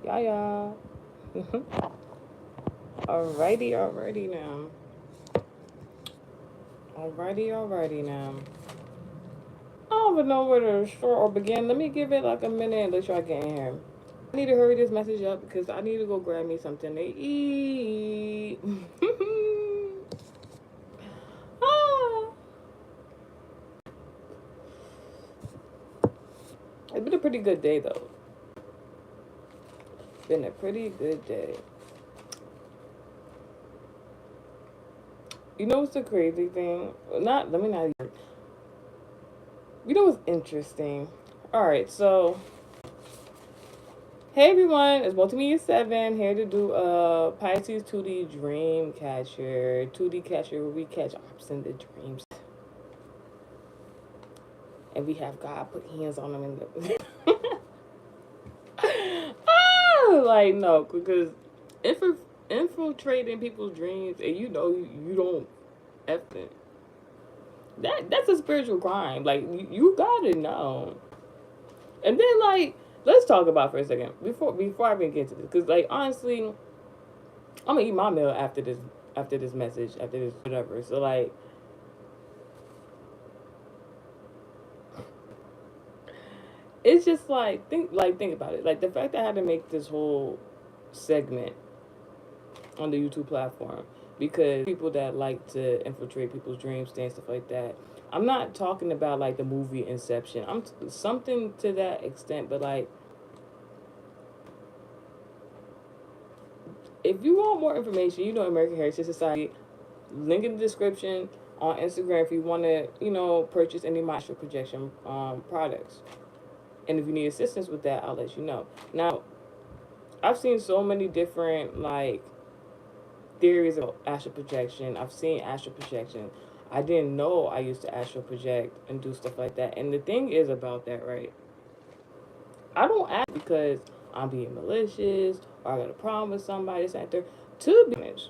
Yeah, yeah. Alrighty now. Alrighty now. I don't even know where to start or begin. Let me give it like a minute and let y'all get in here. I need to hurry this message up because I need to go grab me something to eat. Ah. It's been a pretty good day though. Been a pretty good day. You know what's the crazy thing? Not let me not. You know what's interesting? All right, so hey everyone, it's Multimedia 7 here to do a Pisces 2D Dream Catcher. 2D Catcher where we catch ops in the dreams. And we have God put hands on them in the. Like, no, because infiltrating people's dreams and you don't F it. That's a spiritual crime. Like, you gotta know. And then, like, let's talk about for a second before I even get to this, because like honestly, I'm gonna eat my meal after this message after this whatever. So like, it's just think about it. Like the fact that I had to make this whole segment on the YouTube platform because people that like to infiltrate people's dreams and stuff like that. I'm not talking about like the movie Inception. Something to that extent, but like if you want more information, American Heritage Society, link in the description on Instagram if you want to, purchase any of my astral projection products. And if you need assistance with that, I'll let you know. Now, I've seen so many different like theories of astral projection. I've seen astral projection. I didn't know I used to astral project and do stuff like that. And the thing is about that, right? I don't act because I'm being malicious or I got a problem with somebody, center. To be honest,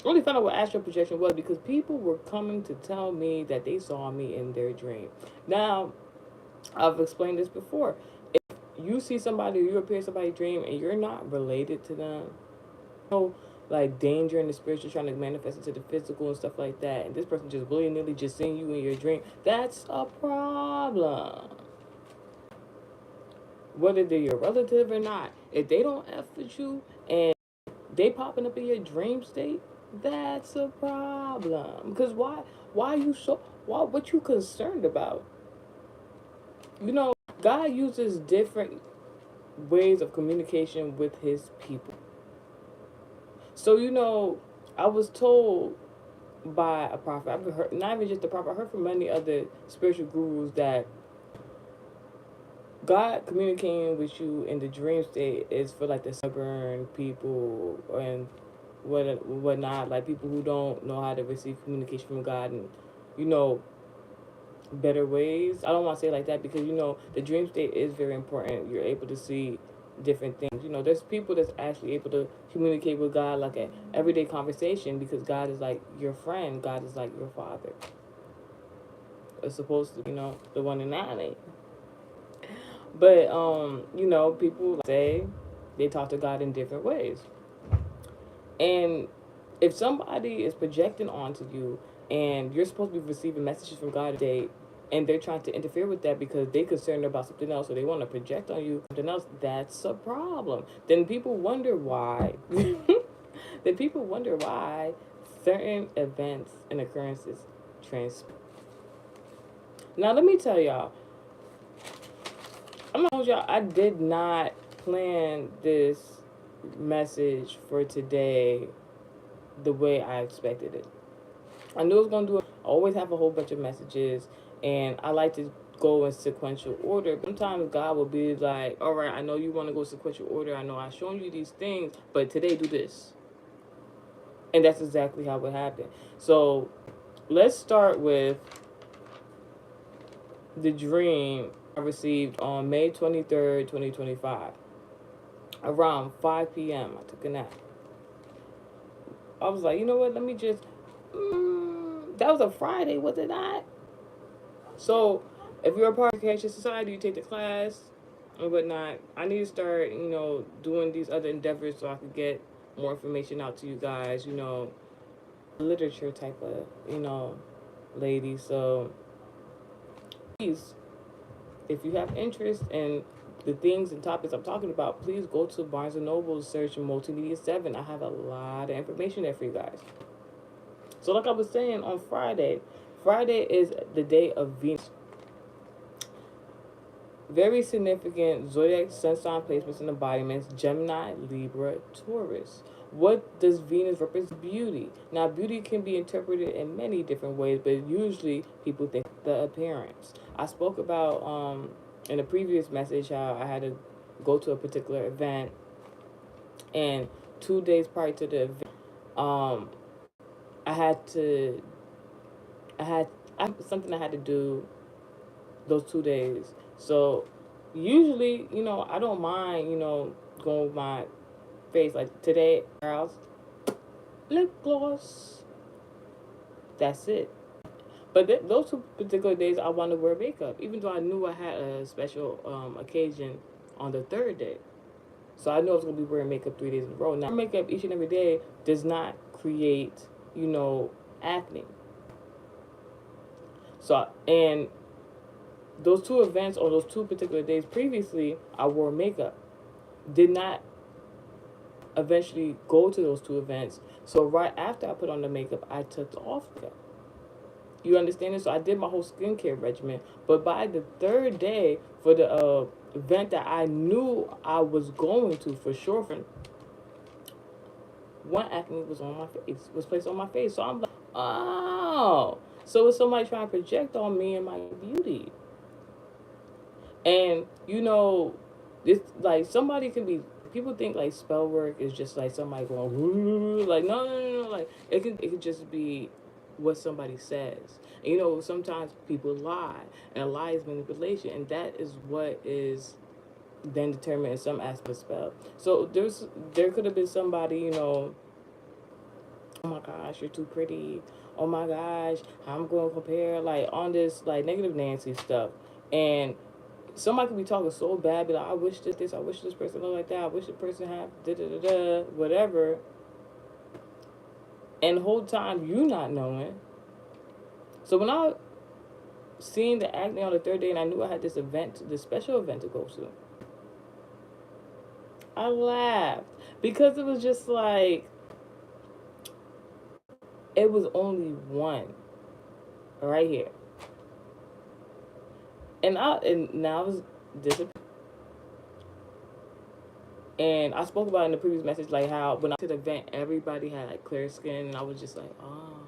I only found out what astral projection was because people were coming to tell me that they saw me in their dream. Now, I've explained this before. If you see somebody or you appear in somebody's dream and you're not related to them, no like danger in the spiritual trying to manifest into the physical and stuff like that, and this person just willy-nilly just seeing you in your dream, that's a problem. Whether they're your relative or not, if they don't F with you and they popping up in your dream state, that's a problem. Because why you so what you concerned about? God uses different ways of communication with his people. So I was told by a prophet. I've heard not even just a prophet. I heard from many other spiritual gurus that God communicating with you in the dream state is for like the stubborn people and whatnot, like people who don't know how to receive communication from God and you know better ways. I don't want to say it like that because the dream state is very important. You're able to see different things. There's people that's actually able to communicate with God like an everyday conversation because God is like your friend. God is like your father. It's supposed to, the one and only. But people say they talk to God in different ways. And if somebody is projecting onto you and you're supposed to be receiving messages from God today and they're trying to interfere with that because they're concerned about something else or they want to project on you something else, that's a problem. Then people wonder why. Then people wonder why certain events and occurrences transpire. Now let me tell y'all, I'm not gonna hold y'all, I did not plan this message for today the way I expected it. I knew I was gonna do it. I always have a whole bunch of messages, and I like to go in sequential order. Sometimes God will be like, "All right, I know you want to go sequential order. I know I've shown you these things, but today do this," and that's exactly how it happened. So let's start with the dream I received on May 23rd, 2025, around 5 p.m. I took a nap. I was like, you know what? Let me just. That was a Friday, was it not? So, if you're a part of the Education Society, you take the class. and whatnot. I need to start, doing these other endeavors so I could get more information out to you guys, literature type of, lady. So please, if you have interest in the things and topics I'm talking about, please go to Barnes and Noble, search Multimedia 7. I have a lot of information there for you guys. So like I was saying on Friday is the day of Venus. Very significant zodiac sun sign placements and embodiments: Gemini, Libra, Taurus. What does Venus represent? Beauty. Now, beauty can be interpreted in many different ways, but usually people think the appearance. I spoke about in a previous message how I had to go to a particular event, and 2 days prior to the event, um, I had to, I had something I had to do those 2 days. So usually, I don't mind, going with my face. Like today, house, lip gloss. That's it. But those two particular days, I want to wear makeup, even though I knew I had a special occasion on the third day. So I know I was going to be wearing makeup 3 days in a row. Now, makeup each and every day does not create, acne. So, and those two events or those two particular days previously, I wore makeup. Did not eventually go to those two events. So right after I put on the makeup, I took off makeup. You understand it? So I did my whole skincare regimen. But by the third day for the event that I knew I was going to for sure, for one, acne was on my face, was placed on my face. So I'm like, oh, so it's somebody trying to project on me and my beauty. And it's like somebody can be. People think like spell work is just like somebody going woo, like no. Like it could just be what somebody says. And, sometimes people lie, and a lie is manipulation, and that is what is then determined in some aspect of spell. So there could have been somebody, oh my gosh, you're too pretty. Oh my gosh, I'm going to compare like on this like negative Nancy stuff, and somebody could be talking so bad, be like, I wish this, I wish this person looked like that, I wish the person had whatever. And the whole time you not knowing. So when I seen the acne on the third day and I knew I had this special event to go to, I laughed because it was just like, it was only one right here. And now I was disappointed. And I spoke about in the previous message, like how when I went to the event, everybody had like clear skin, and I was just like, oh.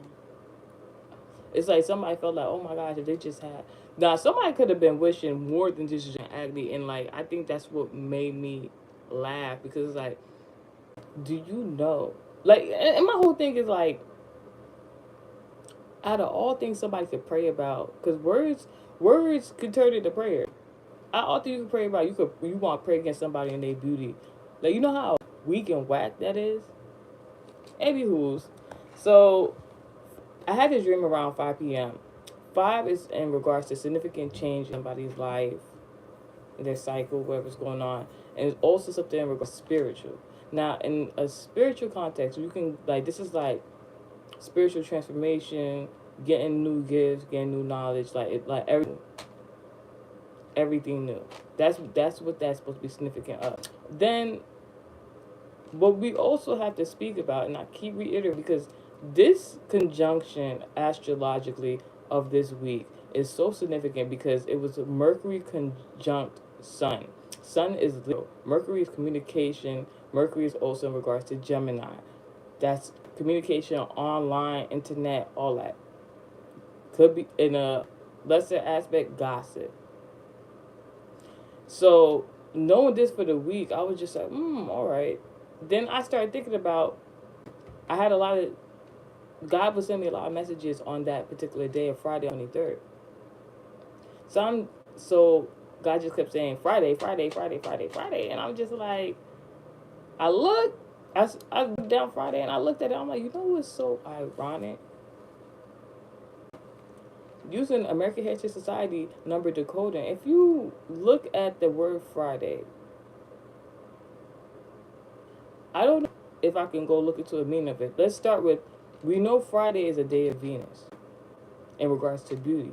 It's like somebody felt like, oh my gosh, if they just had. Now, somebody could have been wishing more than just acne, and like I think that's what made me laugh, because it's like, do you know? Like, and my whole thing is like, out of all things somebody could pray about, because words could turn into prayer. All things you can pray about, you want to pray against somebody and their beauty. Like, you know how weak and whack that is? Anywho's, so I had this dream around 5 p.m. 5 is in regards to significant change in somebody's life, their cycle, whatever's going on. And it's also something in regards to spiritual. Now, in a spiritual context, you can, like, this is like spiritual transformation, getting new gifts, getting new knowledge, like everything new. That's what that's supposed to be significant of. Then what we also have to speak about, and I keep reiterating, because this conjunction astrologically of this week is so significant, because it was a Mercury conjunct Sun. Sun is Leo. Mercury is communication. Mercury is also in regards to Gemini. That's communication, online, internet, all that. Could be in a lesser aspect, gossip. So knowing this for the week, I was just like, all right. Then I started thinking about, I had a lot of, God would send me a lot of messages on that particular day of Friday 23rd. So God just kept saying Friday, and I'm just like, I looked down Friday and I looked at it. I'm like, what's so ironic? using American Heritage Society number decoding. If you look at the word Friday, I don't know if I can go look into the meaning of it. Let's start with, we know Friday is a day of Venus in regards to beauty.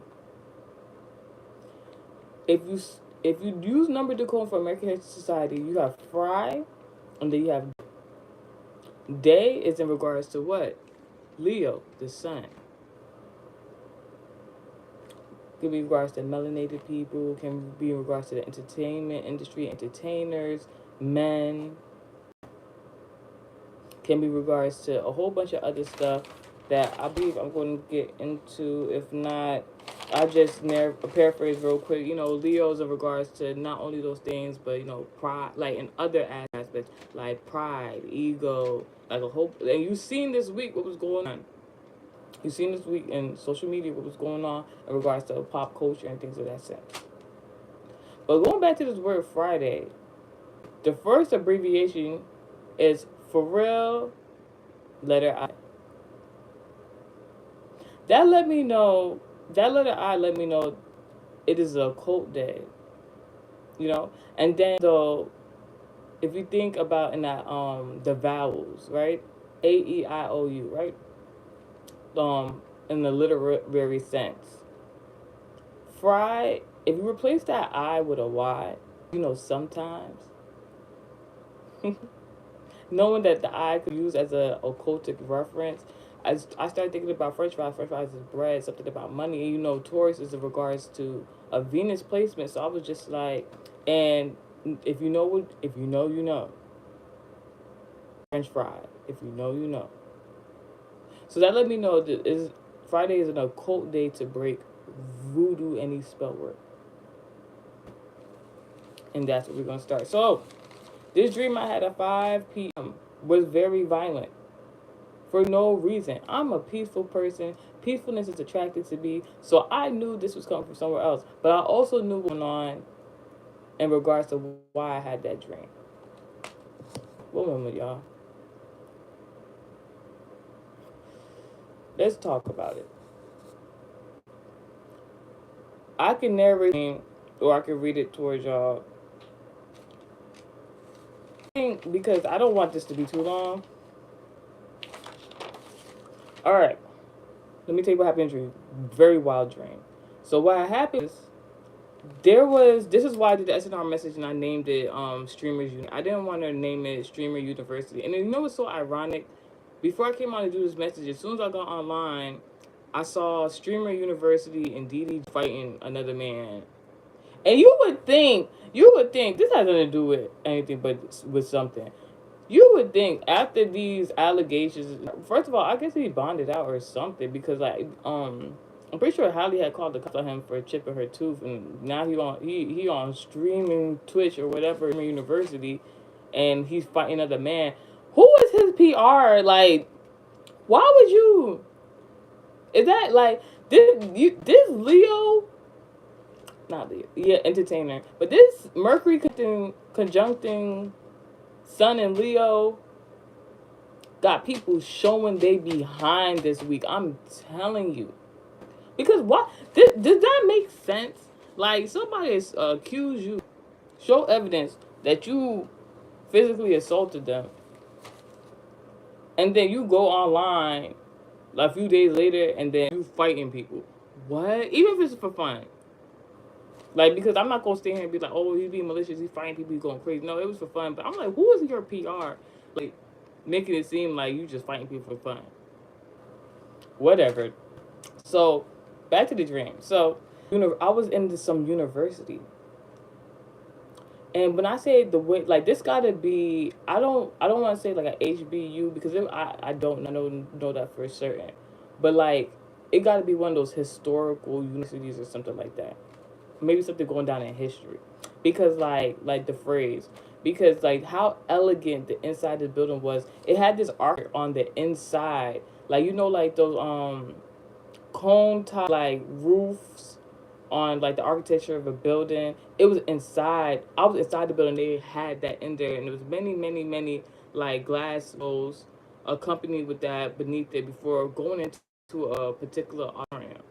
If you if you use number decoding for American Heritage Society, you have Fry, and then you have day is in regards to what? Leo, the sun. Can be in regards to melanated people, can be in regards to the entertainment industry, entertainers, men, can be in regards to a whole bunch of other stuff that I believe I'm going to get into. If not, I just paraphrase real quick. Leo's in regards to not only those things, but pride, like in other aspects, like pride, ego, like a whole. And you've seen this week what was going on. You've seen this week in social media what was going on in regards to pop culture and things of that sense. But going back to this word Friday, the first abbreviation is for real, letter I. That let me know, that letter I let me know it is a occult day. And then though, if you think about in that the vowels, right? A-E-I-O-U, right? In the literary sense. Fry, if you replace that I with a Y, sometimes knowing that the I could use as a occultic reference, I started thinking about French fries. French fries is bread, something about money. And Taurus is in regards to a Venus placement. So I was just like, and if you know, you know. French fry. If you know, you know. So that let me know that Friday is an occult day to break voodoo any spell work. And that's what we're going to start. So, this dream I had at 5 p.m. was very violent for no reason. I'm a peaceful person. Peacefulness is attracted to me. So I knew this was coming from somewhere else. But I also knew what was going on in regards to why I had that dream. One moment, y'all. Let's talk about it. I can narrate it or I can read it towards y'all. Because I don't want this to be too long. Alright. Let me tell you what happened in the dream. Very wild dream. So what happened is, this is why I did the SNR message and I named it Streamers Uni. I didn't want to name it Streamer University. And what's so ironic? Before I came on to do this message, as soon as I got online, I saw Streamer University and Didi fighting another man. And you would think this has nothing to do with anything but with something. You would think after these allegations, first of all, I guess he bonded out or something because I'm pretty sure Hallie had called the cops on him for chipping her tooth, and now he on streaming Twitch or whatever university, and he's fighting another man. Who is his PR? Like, why would you? Is that like this Leo? Not Leo, yeah, entertainer. But this Mercury conjuncting Sun and Leo got people showing they behind this week. I'm telling you. Because what? Does that make sense? Like, somebody accuse you, show evidence that you physically assaulted them, and then you go online a few days later and then you fighting people. What? Even if it's for fun. Like, because I'm not going to stay here and be like, oh, he's being malicious, he's fighting people, he's going crazy. No, it was for fun. But I'm like, who is your PR? Like, making it seem like you just fighting people for fun. Whatever. So, back to the dream. So, I was in some university. And when I say the way, like, this gotta be, I don't want to say like a HBU because I don't know that for certain. But like, it gotta be one of those historical universities or something like that. Maybe something going down in history, because like the phrase, because like how elegant the inside of the building was. It had this arc on the inside, like like those cone top like roofs on like the architecture of a building. It was inside. I was inside the building. They had that in there, and there was many like glass walls accompanied with that beneath it before going into a particular auditorium.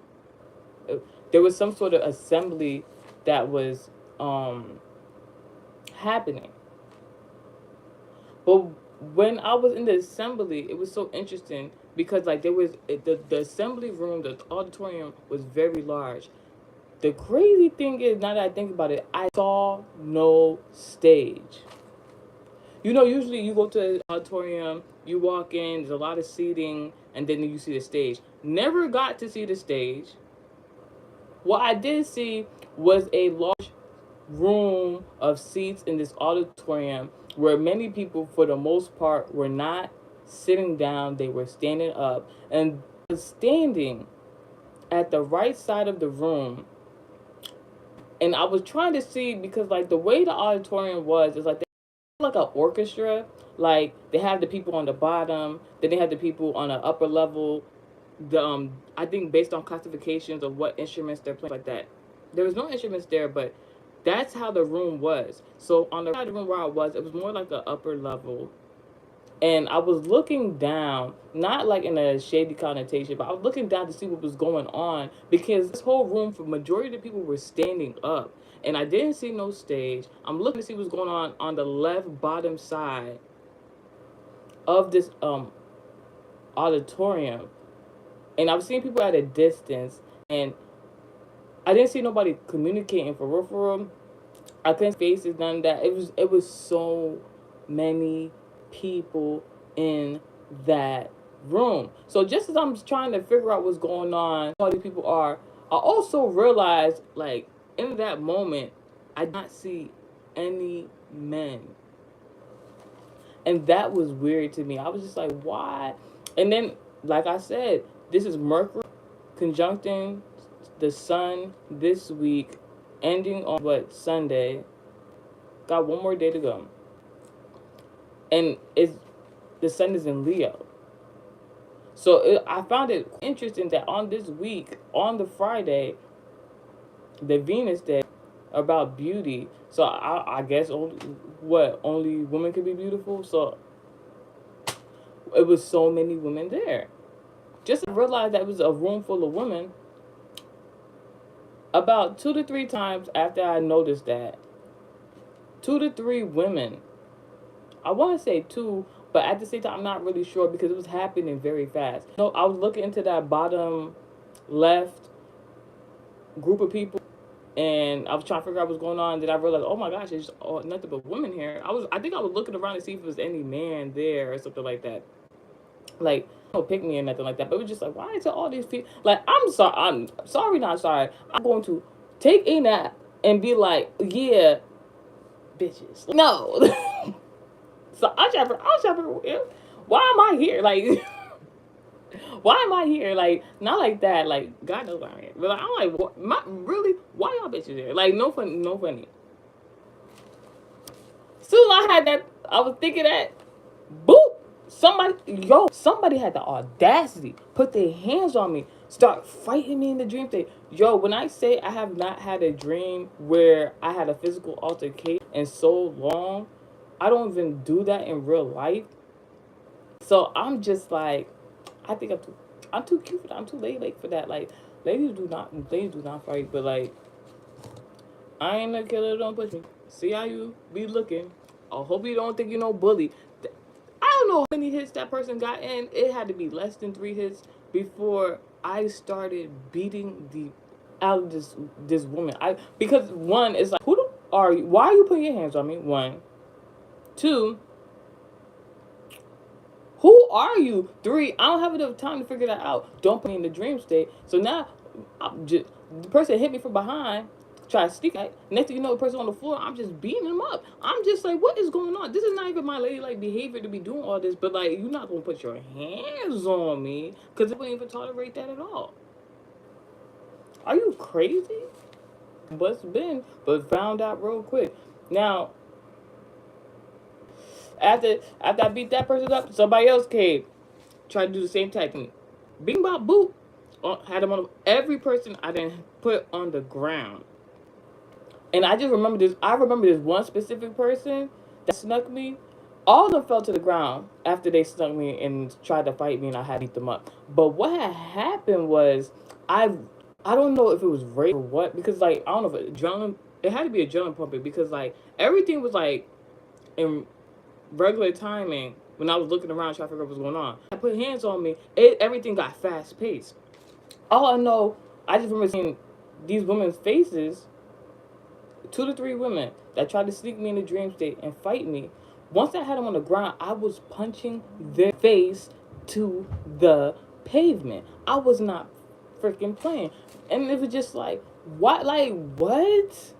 there was some sort of assembly that was happening. But when I was in the assembly, it was so interesting because like there was the assembly room, the auditorium was very large. The crazy thing is, now that I think about it, I saw no stage. You know, usually you go to the auditorium, you walk in, there's a lot of seating, and then you see the stage. Never got to see the stage. What I did see was a large room of seats in this auditorium where many people, for the most part, were not sitting down, they were standing up. And standing at the right side of the room, and I was trying to see because like the way the auditorium was is like they like an orchestra. Like they have the people on the bottom, then they have the people on the upper level. The I think based on classifications of what instruments they're playing like that. There was no instruments there, but that's how the room was. So on the side of the room where I was, it was more like an upper level. And I was looking down, not like in a shady connotation, but I was looking down to see what was going on because this whole room, for majority of the people, were standing up, and I didn't see no stage. I'm looking to see what's going on the left bottom side of this auditorium, and I was seeing people at a distance, and I didn't see nobody communicating for real, for real. I couldn't see faces, none of that. It was so many people in that room. So just as I'm trying to figure out what's going on, who all these people are, I also realized like in that moment I did not see any men. And that was weird to me. I was just like, why? And then, like I said, this is Mercury conjuncting the sun this week, ending on what, Sunday. Got one more day to go. And the sun is in Leo. So I found it interesting that on this week, on the Friday, the Venus Day, about beauty. So I guess only women could be beautiful. So it was so many women there. Just realized that it was a room full of women. About 2 to 3 times after I noticed that, 2 to 3 women. I want to say two, but at the same time, I'm not really sure because it was happening very fast. No, I was looking into that bottom left group of people, and I was trying to figure out what's going on. Then I realized, oh my gosh, there's nothing but women here. I think I was looking around to see if there was any man there or something like that. Like, no pick me or nothing like that. But it was just like, why is it all these people? Like, I'm sorry, not sorry. I'm going to take a nap and be like, yeah, bitches. No. So I was trying to, why am I here? Like, why am I here? Like, not like that. Like, God knows why I'm here. But like, I'm like, really? Why y'all bitches here? Like, no funny, no funny. Soon as I had that, I was thinking that, boop, somebody had the audacity, put their hands on me, start fighting me in the dream state. Yo, when I say I have not had a dream where I had a physical altercation in so long, I don't even do that in real life. So I'm just like, I think I'm too cute for that. I'm too late for that. Like, ladies do not fight, but like, I ain't a killer. Don't push me. See how you be looking. I hope you don't think you know bully. I don't know how many hits that person got in. It had to be less than 3 hits before I started beating the out of this woman. Because one is like, are you? Why are you putting your hands on me? One, two. Who are you? 3, I don't have enough time to figure that out. Don't put me in the dream state. So now, the person hit me from behind, try to sneak. Next thing you know, the person on the floor, I'm just beating them up. I'm just like, what is going on? This is not even my ladylike behavior to be doing all this. But like, you're not gonna put your hands on me because they wouldn't even tolerate that at all. Are you crazy? Bust been, but found out real quick. Now, after I beat that person up, somebody else came, tried to do the same technique. Bing bop boop. Had him on every person I didn't put on the ground. And I just remember this. I remember this one specific person that snuck me. All of them fell to the ground after they snuck me and tried to fight me, and I had to beat them up. But what had happened was I I don't know if it was rape or what, because like I don't know if adrenaline. It had to be adrenaline pumping because like everything was like in regular timing when I was looking around trying to figure out what was going on. I put hands on me. Everything got fast paced. All I know, I just remember seeing these women's faces, 2 to 3 women that tried to sneak me in the dream state and fight me. Once I had them on the ground, I was punching their face to the pavement. I was not freaking playing. And it was just like, what? Like, what?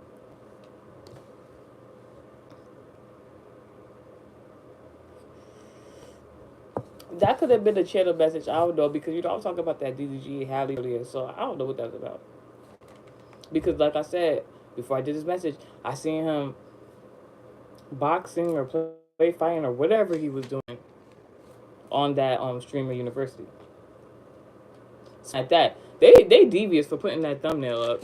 That could have been a channel message. I don't know because I was talking about that DDG Hallie earlier, so I don't know what that's about. Because like I said before I did this message, I seen him boxing or play fighting or whatever he was doing on that streamer university. Like that, they devious for putting that thumbnail up.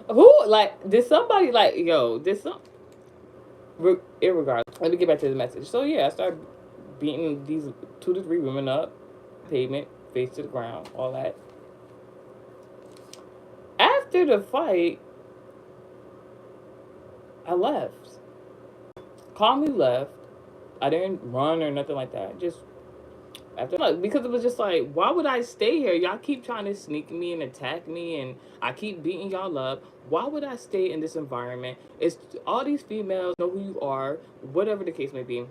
Who like did somebody like yo did some irregardless. Let me get back to the message. So yeah, I started beating these 2 to 3 women up, pavement, face to the ground, all that. After the fight, I left. Calmly left. I didn't run or nothing like that. Just after, because it was just like, why would I stay here? Y'all keep trying to sneak me and attack me, and I keep beating y'all up. Why would I stay in this environment? It's all these females know who you are, whatever the case may be.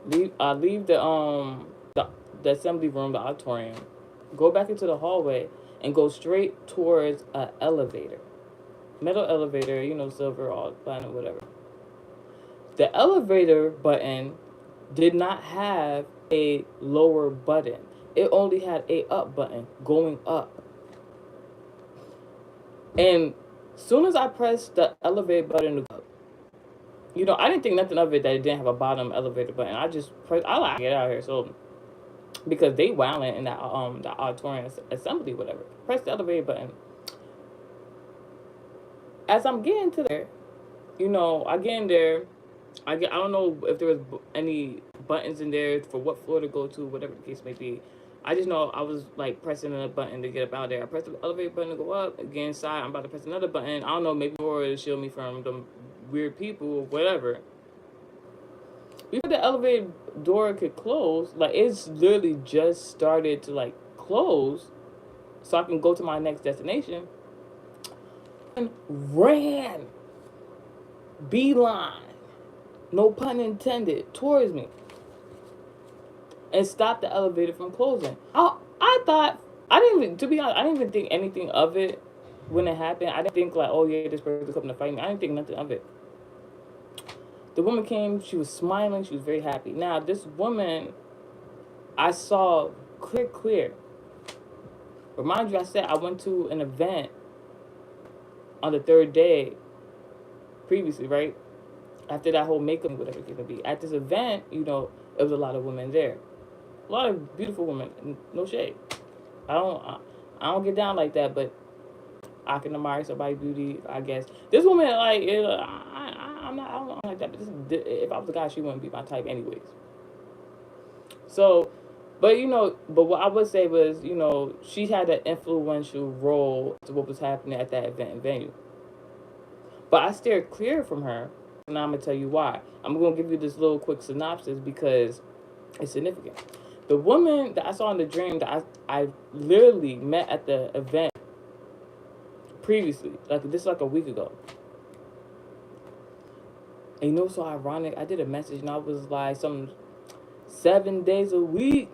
Leave the assembly room, the auditorium, go back into the hallway, and go straight towards an elevator, metal elevator, silver, all platinum, whatever. The elevator button did not have a lower button. It only had a up button going up. And soon as I pressed the elevator button up, I didn't think nothing of it that it didn't have a bottom elevator button. I just pressed. I like get out of here. So because they wilding in that the auditorium assembly, whatever. Press the elevator button. As I'm getting to there, I get in there. I don't know if there was any buttons in there for what floor to go to, whatever the case may be. I just know I was like pressing a button to get up out there. I pressed the elevator button to go up, get inside. I'm about to press another button. I don't know, maybe more to shield me from the weird people or whatever. Before the elevator door could close, like it's literally just started to like close so I can go to my next destination. And ran, beeline, no pun intended, towards me and stopped the elevator from closing. I thought, to be honest, I didn't even think anything of it when it happened. I didn't think like, oh yeah, this person's coming to fight me. I didn't think nothing of it. The woman came, she was smiling, she was very happy. Now, this woman, I saw clear. Remind you, I said I went to an event on the 3rd day previously, right? After that whole makeup, whatever it could be. At this event, it was a lot of women there. A lot of beautiful women, no shade. I don't get down like that, but I can admire somebody's beauty, I guess. This woman, like, I don't like that. But if I was a guy, she wouldn't be my type anyways. So, but what I would say was, she had an influential role to what was happening at that event and venue. But I steered clear from her, and I'm gonna tell you why. I'm gonna give you this little quick synopsis because it's significant. The woman that I saw in the dream that I literally met at the event previously, like a week ago. And so ironic, I did a message and I was like, 7 days a week,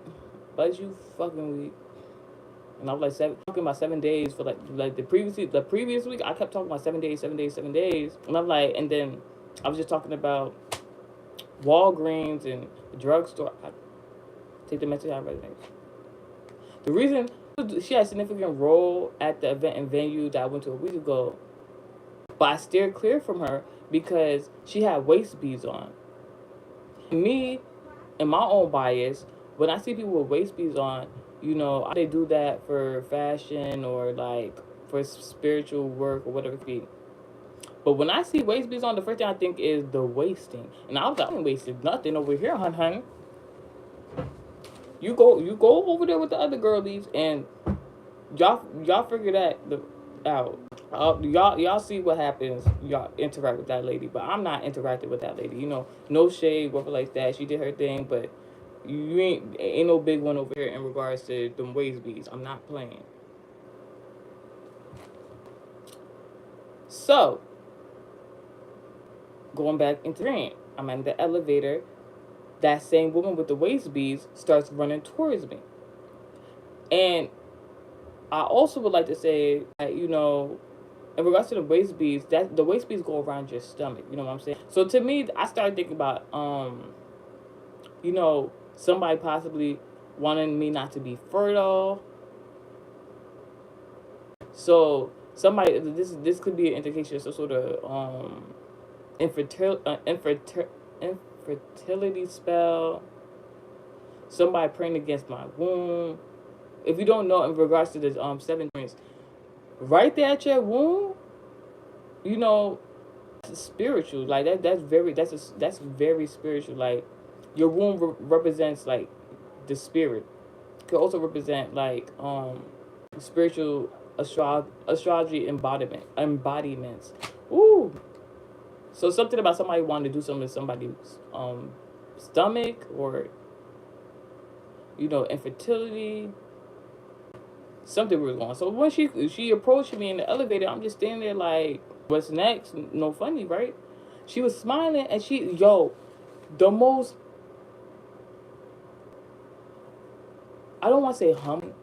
but you fucking week. And I was like talking about 7 days for like the previous week. I kept talking about 7 days. And I'm like, and then I was just talking about Walgreens and the drugstore. I take the message out of everything. The reason she had a significant role at the event and venue that I went to a week ago, but I steered clear from her because she had waist beads on. Me, in my own bias, when I see people with waist beads on, they do that for fashion or like for spiritual work or whatever it be. But when I see waist beads on, the first thing I think is the wasting. And I was like, I ain't wasted nothing over here, hun. You go over there with the other girlies and Y'all figure that out. Y'all see what happens. Y'all interact with that lady, but I'm not interacting with that lady. No shade, whatever like that. She did her thing, but you ain't no big one over here in regards to them waist beads. I'm not playing. So going back into the rant, I'm in the elevator. That same woman with the waist beads starts running towards me, and I also would like to say that in regards to the waist beads, that the waist beads go around your stomach. You know what I'm saying? So to me, I started thinking about somebody possibly wanting me not to be fertile. So somebody, this could be an indication of some sort of infertility spell. Somebody praying against my womb. If you don't know, in regards to this seven points, right there at your womb, you know, spiritual. Like that's very spiritual. Like your womb represents like the spirit. It could also represent like spiritual astrology embodiments. Ooh. So something about somebody wanting to do something to somebody's stomach, or infertility. Something was going on. So when she approached me in the elevator, I'm just standing there like, what's next? No funny, right? She was smiling, and the most, I don't want to say humble,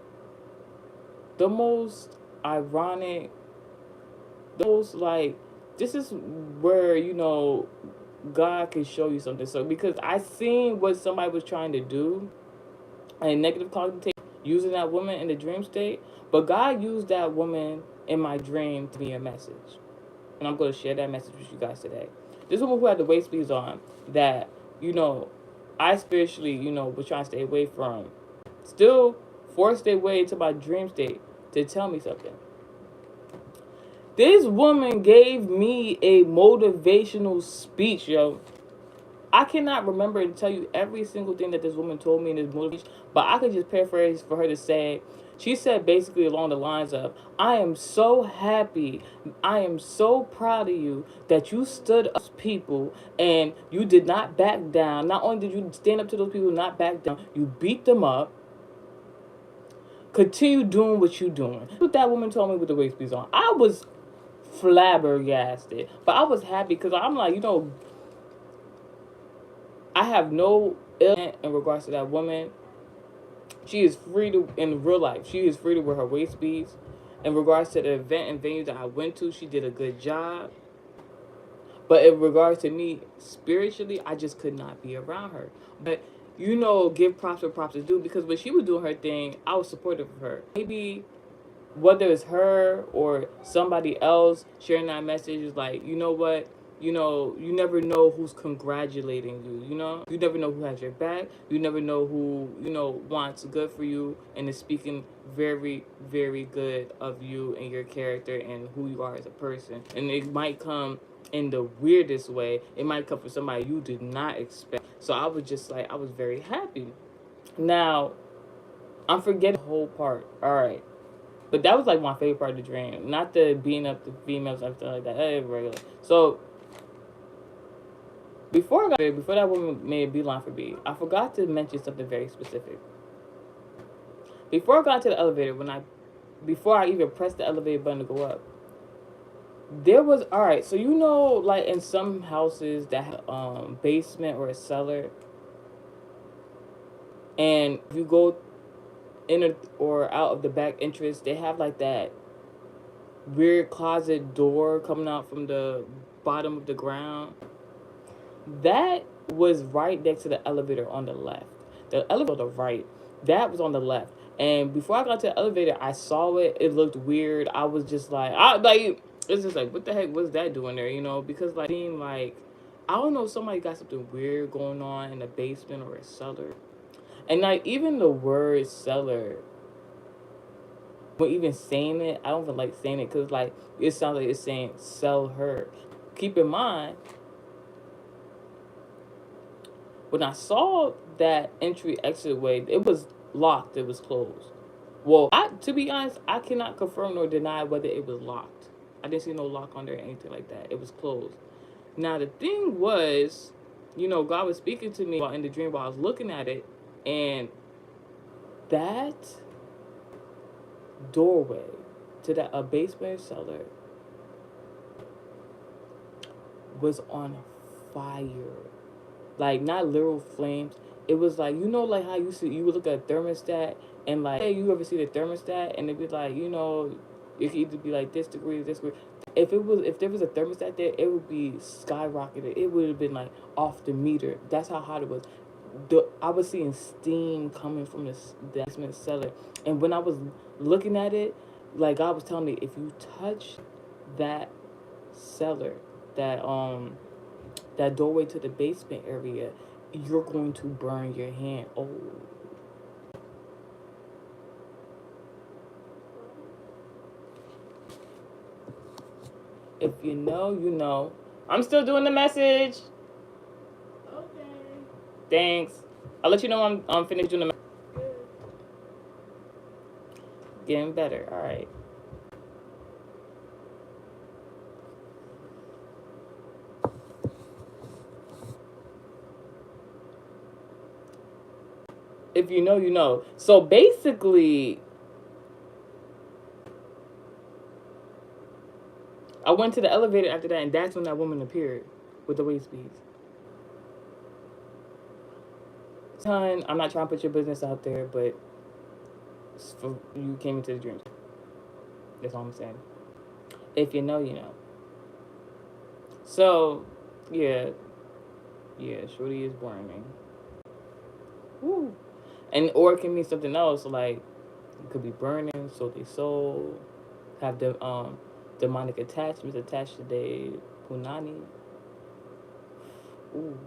the most ironic, the most like, this is where, God can show you something. So because I seen what somebody was trying to do, and negative connotation, using that woman in the dream state, but God used that woman in my dream to be a message. And I'm going to share that message with you guys today. This woman who had the waist beads on, that, I spiritually, was trying to stay away from, still forced their way into my dream state to tell me something. This woman gave me a motivational speech, yo. I cannot remember and tell you every single thing that this woman told me in this motivation, but I could just paraphrase for her to say, she said basically along the lines of, I am so happy, I am so proud of you that you stood up to people and you did not back down. Not only did you stand up to those people, not back down, you beat them up. Continue doing what you're doing. That's what that woman told me with the waist beads on. I was flabbergasted, but I was happy because I'm like, I have no ill in regards to that woman. She is free to, in real life, she is free to wear her waist beads. In regards to the event and venue that I went to, she did a good job. But in regards to me, spiritually, I just could not be around her. But, give props where props is due, because when she was doing her thing, I was supportive of her. Maybe whether it's her or somebody else sharing that message is like, you know what? You never know who's congratulating you, You never know who has your back. You never know who, wants good for you and is speaking very, very good of you and your character and who you are as a person. And it might come in the weirdest way. It might come from somebody you did not expect. So I was just like, I was very happy. Now, I'm forgetting the whole part. All right. But that was like my favorite part of the dream. Not the being up the females and everything like that. Regular. So before that woman made a beeline for me, I forgot to mention something very specific. Before I got to the elevator, before I even pressed the elevator button to go up, there was, all right. So like in some houses that have basement or a cellar, and if you go in or out of the back entrance, they have like that weird closet door coming out from the bottom of the ground. That was right next to the elevator on the left. The elevator on the right, that was on the left. And before I got to the elevator, I saw it. It looked weird. I was just like, it's just like, what the heck was that doing there? Because like, seemed like, I don't know, somebody got something weird going on in the basement or a cellar. And like, even the word cellar, when even saying it, I don't even like saying it because like, it sounds like it's saying sell her. Keep in mind, when I saw that entry exit way, it was locked, it was closed. Well, to be honest, I cannot confirm nor deny whether it was locked. I didn't see no lock on there or anything like that. It was closed. Now the thing was, God was speaking to me while in the dream while I was looking at it, and that doorway to that a basement cellar was on fire. Like not literal flames. It was like like how you would look at a thermostat and like hey, you ever see the thermostat and it'd be like it could either be like this degree, this degree. If there was a thermostat there, it would be skyrocketed. It would have been like off the meter. That's how hot it was. I was seeing steam coming from the basement cellar, and when I was looking at it, like God was telling me, if you touch that cellar, that that doorway to the basement area, you're going to burn your hand. Oh. If you know, you know. I'm still doing the message. Okay. Thanks. I'll let you know when I'm finished doing the message. Getting better. All right. If you know, you know. So basically, I went to the elevator after that, and that's when that woman appeared with the waist beads. Son, I'm not trying to put your business out there, but you came into the dreams. That's all I'm saying. If you know, you know. So, yeah, Shorty is burning. Woo. And or it can mean something else, like it could be burning, so they soul, have the demonic attachments attached to their punani. Ooh,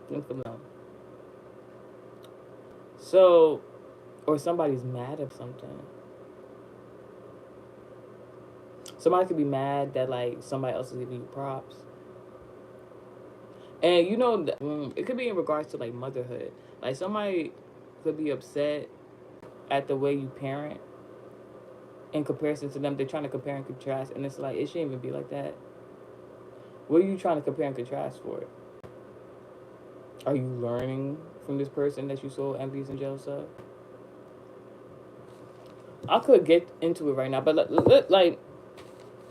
think for them. So, or somebody's mad at something. Somebody could be mad that like somebody else is giving you props. And it could be in regards to like motherhood. Like somebody could be upset at the way you parent in comparison to them. They're trying to compare and contrast, and it's like it shouldn't even be like that. What are you trying to compare and contrast for? Are you learning from this person that you so envious and jealous of? I could get into it right now, but like,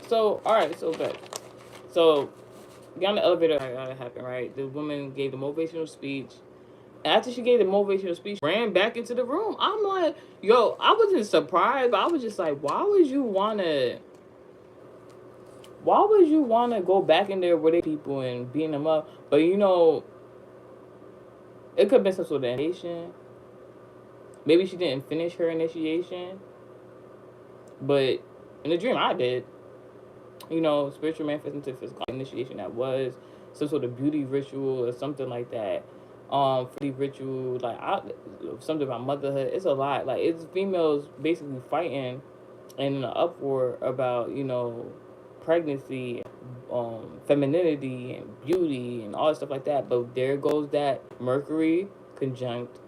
so all right, so good. So, get on the elevator. That happened, right? The woman gave the motivational speech. After she gave the motivational speech, ran back into the room. I'm like, yo, I wasn't surprised, but I was just like, why would you wanna go back in there with the people and beating them up? But it could have been some sort of initiation. Maybe she didn't finish her initiation, but in the dream I did. Spiritual manifesting to physical initiation, that was some sort of beauty ritual or something like that. For ritual, like something about motherhood. It's a lot. Like it's females basically fighting in an uproar about pregnancy, femininity and beauty and all that stuff like that. But there goes that Mercury conjunct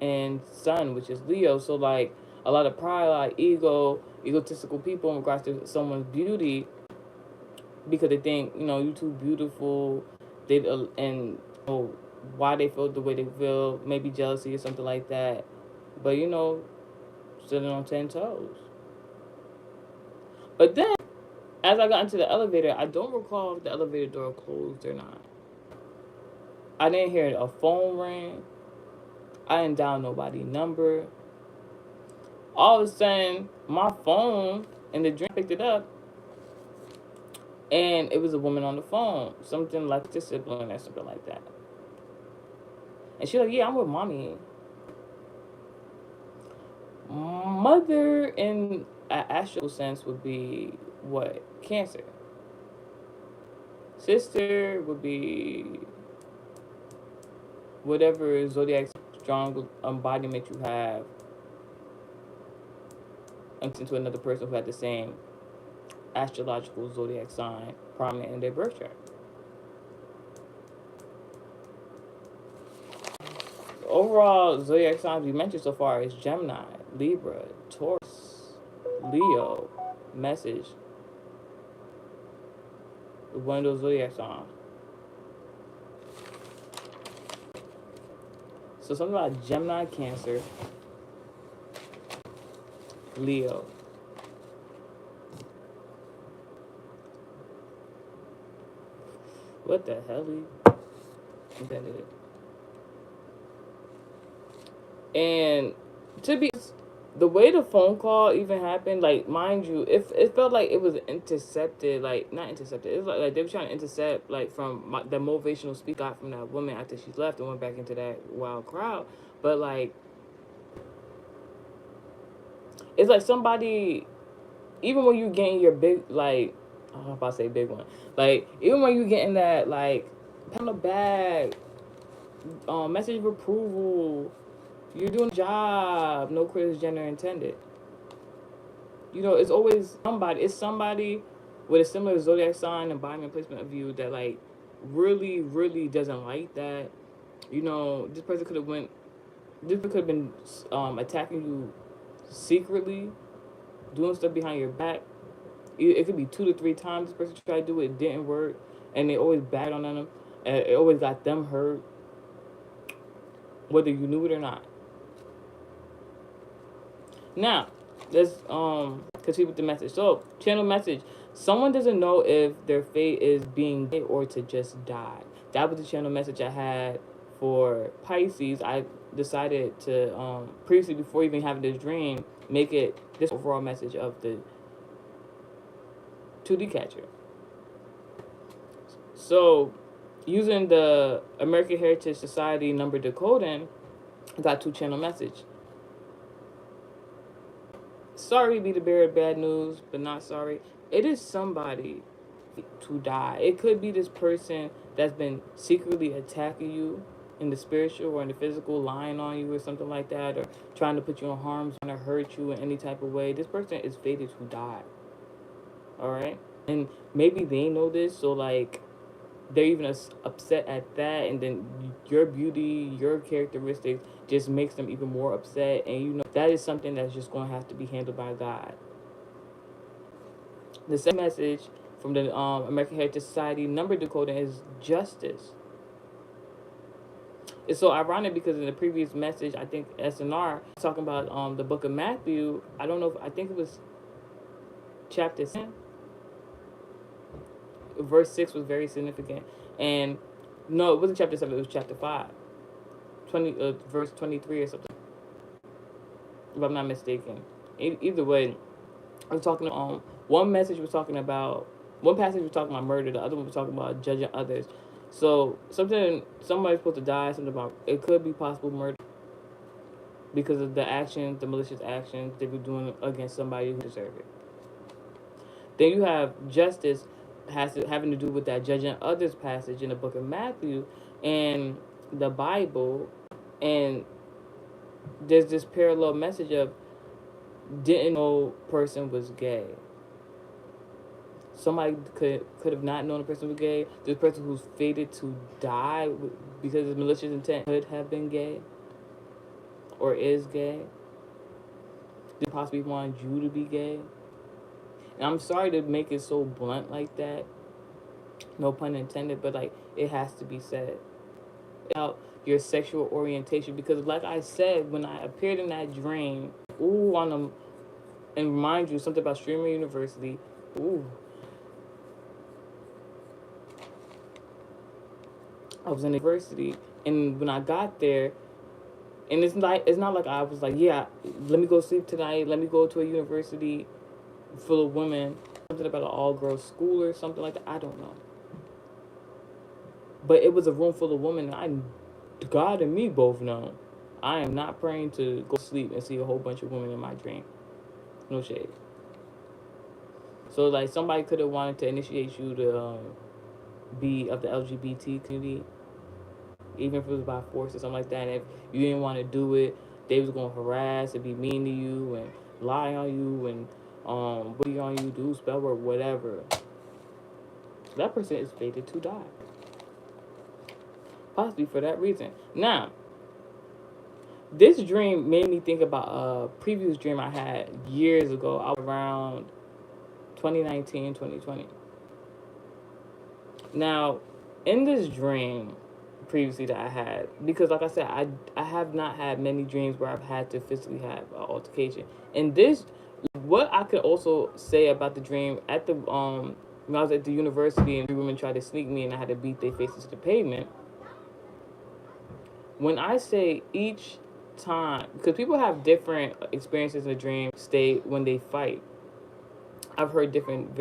and Sun, which is Leo. So like a lot of pride, like egotistical people in regards to someone's beauty, because they think you too beautiful. They and why they feel the way they feel, maybe jealousy or something like that. But sitting on 10 toes. But then, as I got into the elevator, I don't recall if the elevator door closed or not. I didn't hear a phone ring. I didn't dial nobody's number. All of a sudden, my phone and the drink picked it up, and it was a woman on the phone, something like this sibling or something like that. And she's like, "Yeah, I'm with mommy." Mother, in an astral sense, would be what? Cancer. Sister would be whatever zodiac strong embodiment you have into another person who had the same astrological zodiac sign prominent in their birth chart. The overall zodiac signs we mentioned so far is Gemini, Libra, Taurus, Leo, message, one of those zodiac signs. So something about Gemini, Cancer, Leo. What the hell? That is. And to be the way the phone call even happened, like mind you, if it felt like it was intercepted, like not intercepted, it was like they were trying to intercept like from the motivational speech got from that woman after she left and went back into that wild crowd. But like it's like somebody, even when you getting your big like, I'm about to say big one, like even when you getting that like pat on the back, message of approval, you're doing a job, no critics gender intended. You know, it's always somebody. It's somebody with a similar zodiac sign and body and placement of you that like really, really doesn't like that. You know, this person could have went. This person could have been attacking you secretly, doing stuff behind your back. It could be 2 to 3 times this person tried to do it, it didn't work, and they always bagged on them, and it always got them hurt, whether you knew it or not. Now, let's continue with the message. So, channel message. Someone doesn't know if their fate is being dead or to just die. That was the channel message I had for Pisces. I decided to previously, before even having this dream, make it this overall message of the 2D catcher. So, using the American Heritage Society number decoding, I got 2 channel message. Sorry to be the bearer of bad news, but not sorry. It is somebody to die. It could be this person that's been secretly attacking you in the spiritual or in the physical, lying on you or something like that, or trying to put you in harm's way, trying to hurt you in any type of way. This person is fated to die. Alright? And maybe they know this, so like they're even upset at that, and then your beauty, your characteristics just makes them even more upset, and you know that is something that's just going to have to be handled by God. The second message from the American Heritage Society number decoding is justice. It's so ironic because in the previous message, I think SNR talking about the book of Matthew. I don't know if I think it was chapter 10. Verse 6 was very significant, and no, it wasn't chapter 7, it was chapter 5, verse 23 or something, if I'm not mistaken. Either way, I was talking one message was talking about, one passage was talking about murder, the other one was talking about judging others. So somebody's supposed to die, something about it could be possible murder because of the actions, the malicious actions they were doing against somebody who deserved it. Then you have justice having to do with that judging others passage in the book of Matthew and the Bible, and there's this parallel message of didn't know person was gay. Somebody could have not known the person was gay. This person who's fated to die because of malicious intent could have been gay or is gay. They possibly want you to be gay. And I'm sorry to make it so blunt like that. No pun intended, but like it has to be said. About your sexual orientation, because like I said, when I appeared in that dream, and remind you something about Streamer University, I was in university, and when I got there, and it's not like I was like, yeah, let me go sleep tonight, let me go to a university full of women, something about an all-girls school or something like that. I don't know. But it was a room full of women, and God and me both know I am not praying to go sleep and see a whole bunch of women in my dream. No shade. So like somebody could have wanted to initiate you to be of the LGBT community, even if it was by force or something like that. And if you didn't want to do it, they was gonna harass and be mean to you and lie on you and bully on you, do spell work, whatever. That person is fated to die. Possibly for that reason. Now, This dream made me think about a previous dream I had years ago. I was around 2019, 2020. Now, in this dream previously that I had, because like I said, I have not had many dreams where I've had to physically have an altercation. And this, what I could also say about the dream at the when I was at the university and 3 women tried to sneak me and I had to beat their faces to the pavement. When I say each time, because people have different experiences in the dream state when they fight. I've heard different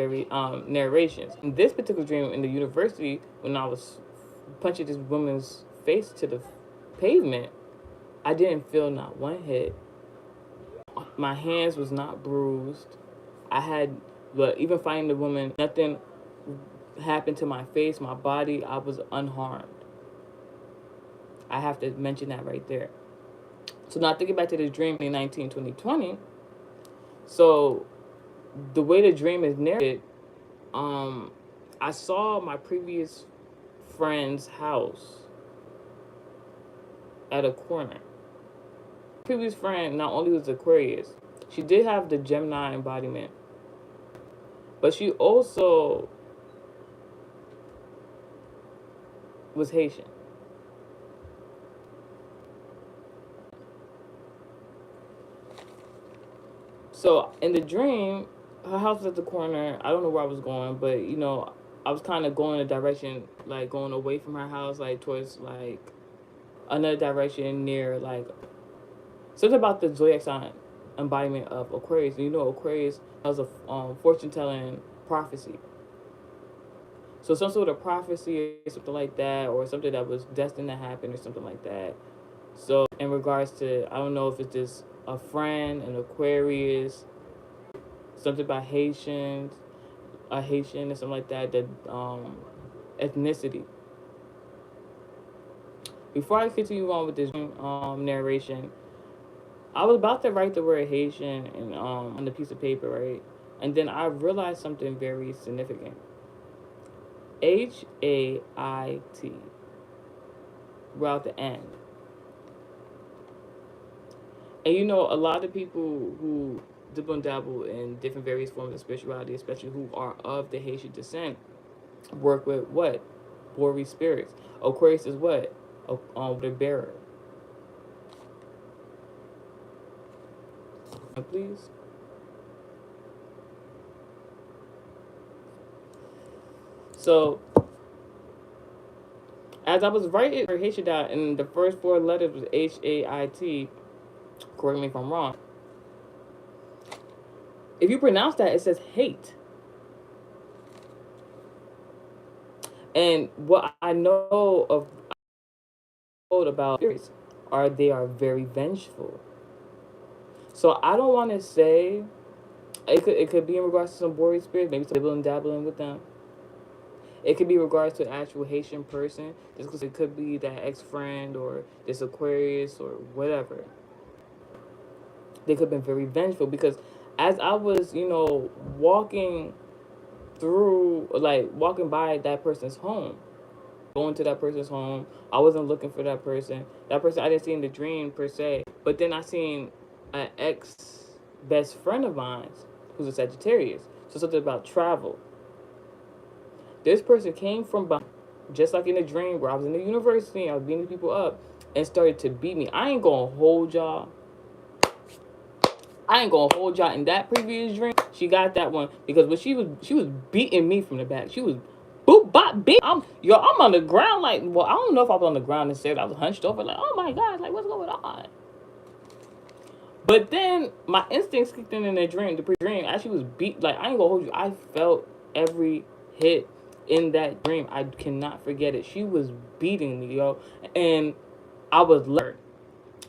narrations. In this particular dream in the university, when I was punching this woman's face to the pavement, I didn't feel not one hit. My hands was not bruised. I had, but even fighting the woman, nothing happened to my face, my body. I was unharmed. I have to mention that right there. So now thinking back to this dream, 2019, 2020. So the way the dream is narrated, I saw my previous friend's house at a corner. Previous friend not only was Aquarius, she did have the Gemini embodiment, but she also was Haitian. So in the dream, her house was at the corner. I don't know where I was going, but I was kind of going in a direction, like going away from her house, like towards like another direction near like something about the zodiac sign embodiment of Aquarius. And Aquarius has a fortune telling prophecy. So some sort of prophecy or something like that, or something that was destined to happen or something like that. So in regards to, I don't know if it's just a friend, an Aquarius, something about Haitians, a Haitian or something like that, that ethnicity. Before I continue on with this narration, I was about to write the word Haitian on the piece of paper, right? And then I realized something very significant. Hait, without the end. And a lot of people who dibble and dabble in different various forms of spirituality, especially who are of the Haitian descent, work with what? Boreal spirits. Aquarius is what? The bearer. Please. So, as I was writing her Haitian down, and the first 4 letters was Hait, correct me if I'm wrong. If you pronounce that, it says hate. And what I know about spirits they are very vengeful. So I don't want to say it could be in regards to some boreal spirits, maybe some dibbling dabbling with them. It could be in regards to an actual Haitian person, just because it could be that ex-friend or this Aquarius or whatever. They could have been very vengeful because as I was, walking walking by that person's home, going to that person's home, I wasn't looking for that person. That person I didn't see in the dream per se, but then I seen an ex best friend of mine who's a Sagittarius. So something about travel. This person came from behind, just like in the dream where I was in the university, I was beating people up and started to beat me. I ain't gonna hold y'all. In that previous dream, she got that one because when she was beating me from the back. She was boop bop beat. I'm on the ground like, well, I don't know if I was on the ground instead. I was hunched over like, oh my god, like what's going on? But then my instincts kicked in the dream, the pre-dream. As she was beat, like I ain't gonna hold you. I felt every hit in that dream. I cannot forget it. She was beating me, and I was alert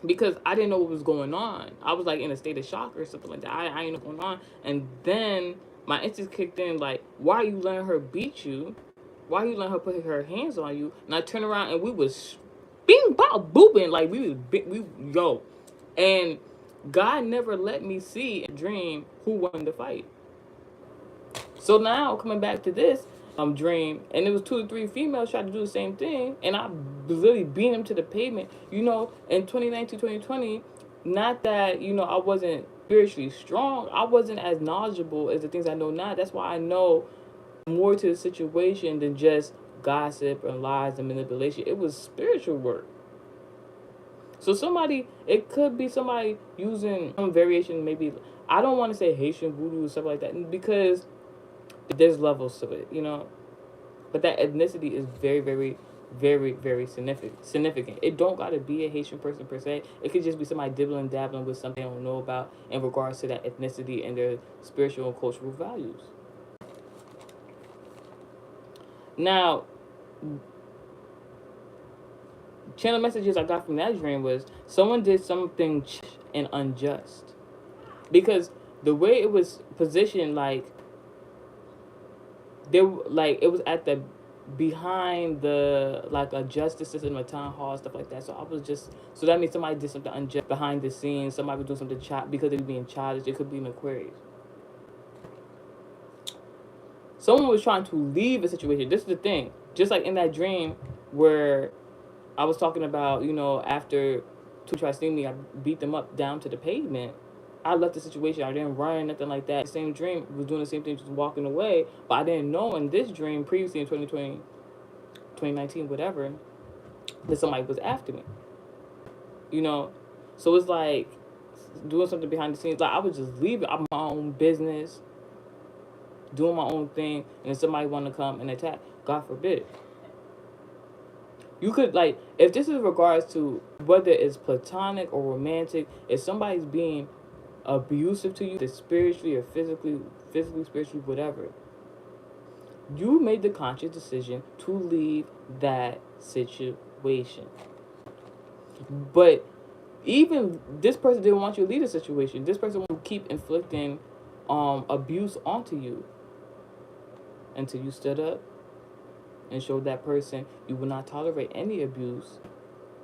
because I didn't know what was going on. I was like in a state of shock or something like that. I didn't know what's going on. And then my instincts kicked in like, why are you letting her beat you? Why are you letting her put her hands on you? And I turned around and we was bing bop booping like we and God never let me see in a dream who won the fight. So now coming back to this, dream, and it was 2 to 3 females trying to do the same thing, and I literally beat them to the pavement. In 2019, 2020, not that I wasn't spiritually strong, I wasn't as knowledgeable as the things I know now. That's why I know more to the situation than just gossip and lies and manipulation. It was spiritual work. So it could be somebody using some variation, maybe, I don't want to say Haitian voodoo or stuff like that, because there's levels to it. But that ethnicity is very, very, very, very significant. It don't gotta be a Haitian person per se. It could just be somebody dibbling dabbling with something they don't know about in regards to that ethnicity and their spiritual and cultural values. Now, channel messages I got from that dream was someone did something and unjust, because the way it was positioned, like it was at the behind the, like, a justice system, a town hall, stuff like that. So that means somebody did something unjust behind the scenes. Somebody was doing something because they were being childish. It could be an Aquarius. Someone was trying to leave a situation. This is the thing. Just like in that dream where I was talking about, after two tried to sting me, I beat them up down to the pavement. I left the situation. I didn't run, nothing like that. The same dream was doing the same thing, just walking away. But I didn't know in this dream, previously in 2020, 2019, whatever, that somebody was after me. So it's like doing something behind the scenes. Like, I was just leaving. I'm my own business, doing my own thing, and somebody want to come and attack. God forbid. You could, like, if this is regards to whether it's platonic or romantic, if somebody's being abusive to you, spiritually or physically, spiritually, whatever, you made the conscious decision to leave that situation. But even this person didn't want you to leave the situation. This person will keep inflicting abuse onto you until you stood up and showed that person you will not tolerate any abuse,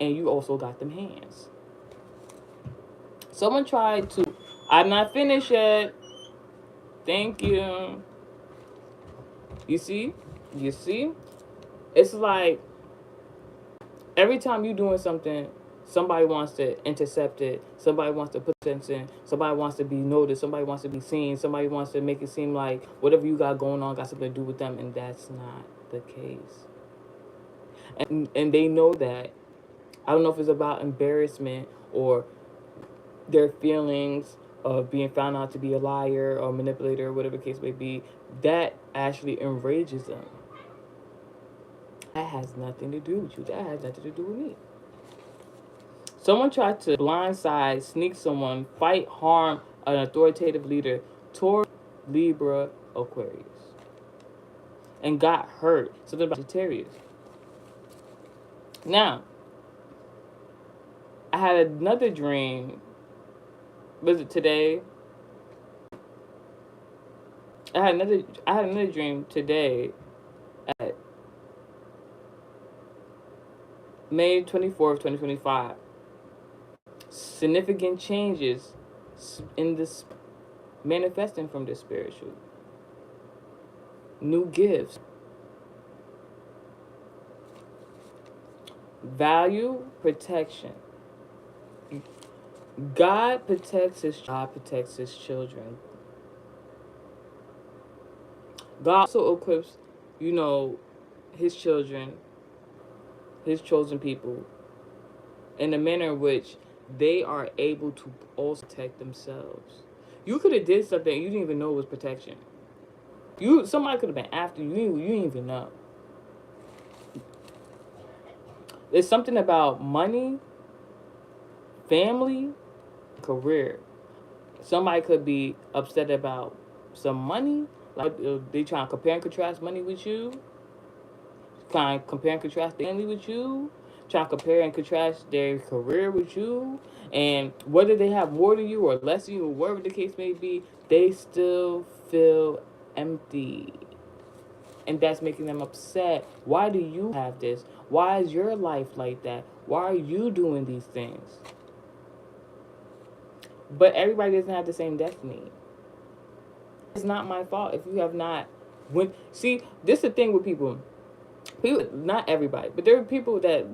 and you also got them hands. Someone tried to... I'm not finished yet. Thank you. You see? It's like every time you're doing something, somebody wants to intercept it. Somebody wants to put sense in. Somebody wants to be noticed. Somebody wants to be seen. Somebody wants to make it seem like whatever you got going on got something to do with them, and that's not the case. And they know that. I don't know if it's about embarrassment or their feelings of being found out to be a liar or manipulator or whatever the case may be. That actually enrages them. That has nothing to do with you. That has nothing to do with me. Someone tried to blindside, sneak someone, fight, harm an authoritative leader, Taurus, Libra, Aquarius, and got hurt. Something about Sagittarius. Now, I had another dream. Was it today? I had another dream today at May 24th, 2025. Significant changes in this manifesting from the spiritual. New gifts. Value, protection. God protects his children. God also equips, his children, his chosen people, in a manner in which they are able to also protect themselves. You could have did something you didn't even know was protection. Somebody could have been after you. You didn't even know. There's something about money, family, career. Somebody could be upset about some money, like they trying to compare and contrast money with you, trying to compare and contrast family with you, trying to compare and contrast their career with you, and whether they have more than you or less than you, or whatever the case may be, they still feel empty. And that's making them upset. Why do you have this? Why is your life like that? Why are you doing these things? But everybody doesn't have the same destiny. It's not my fault if you have not When see, this is the thing with people. People, not everybody, but there are people that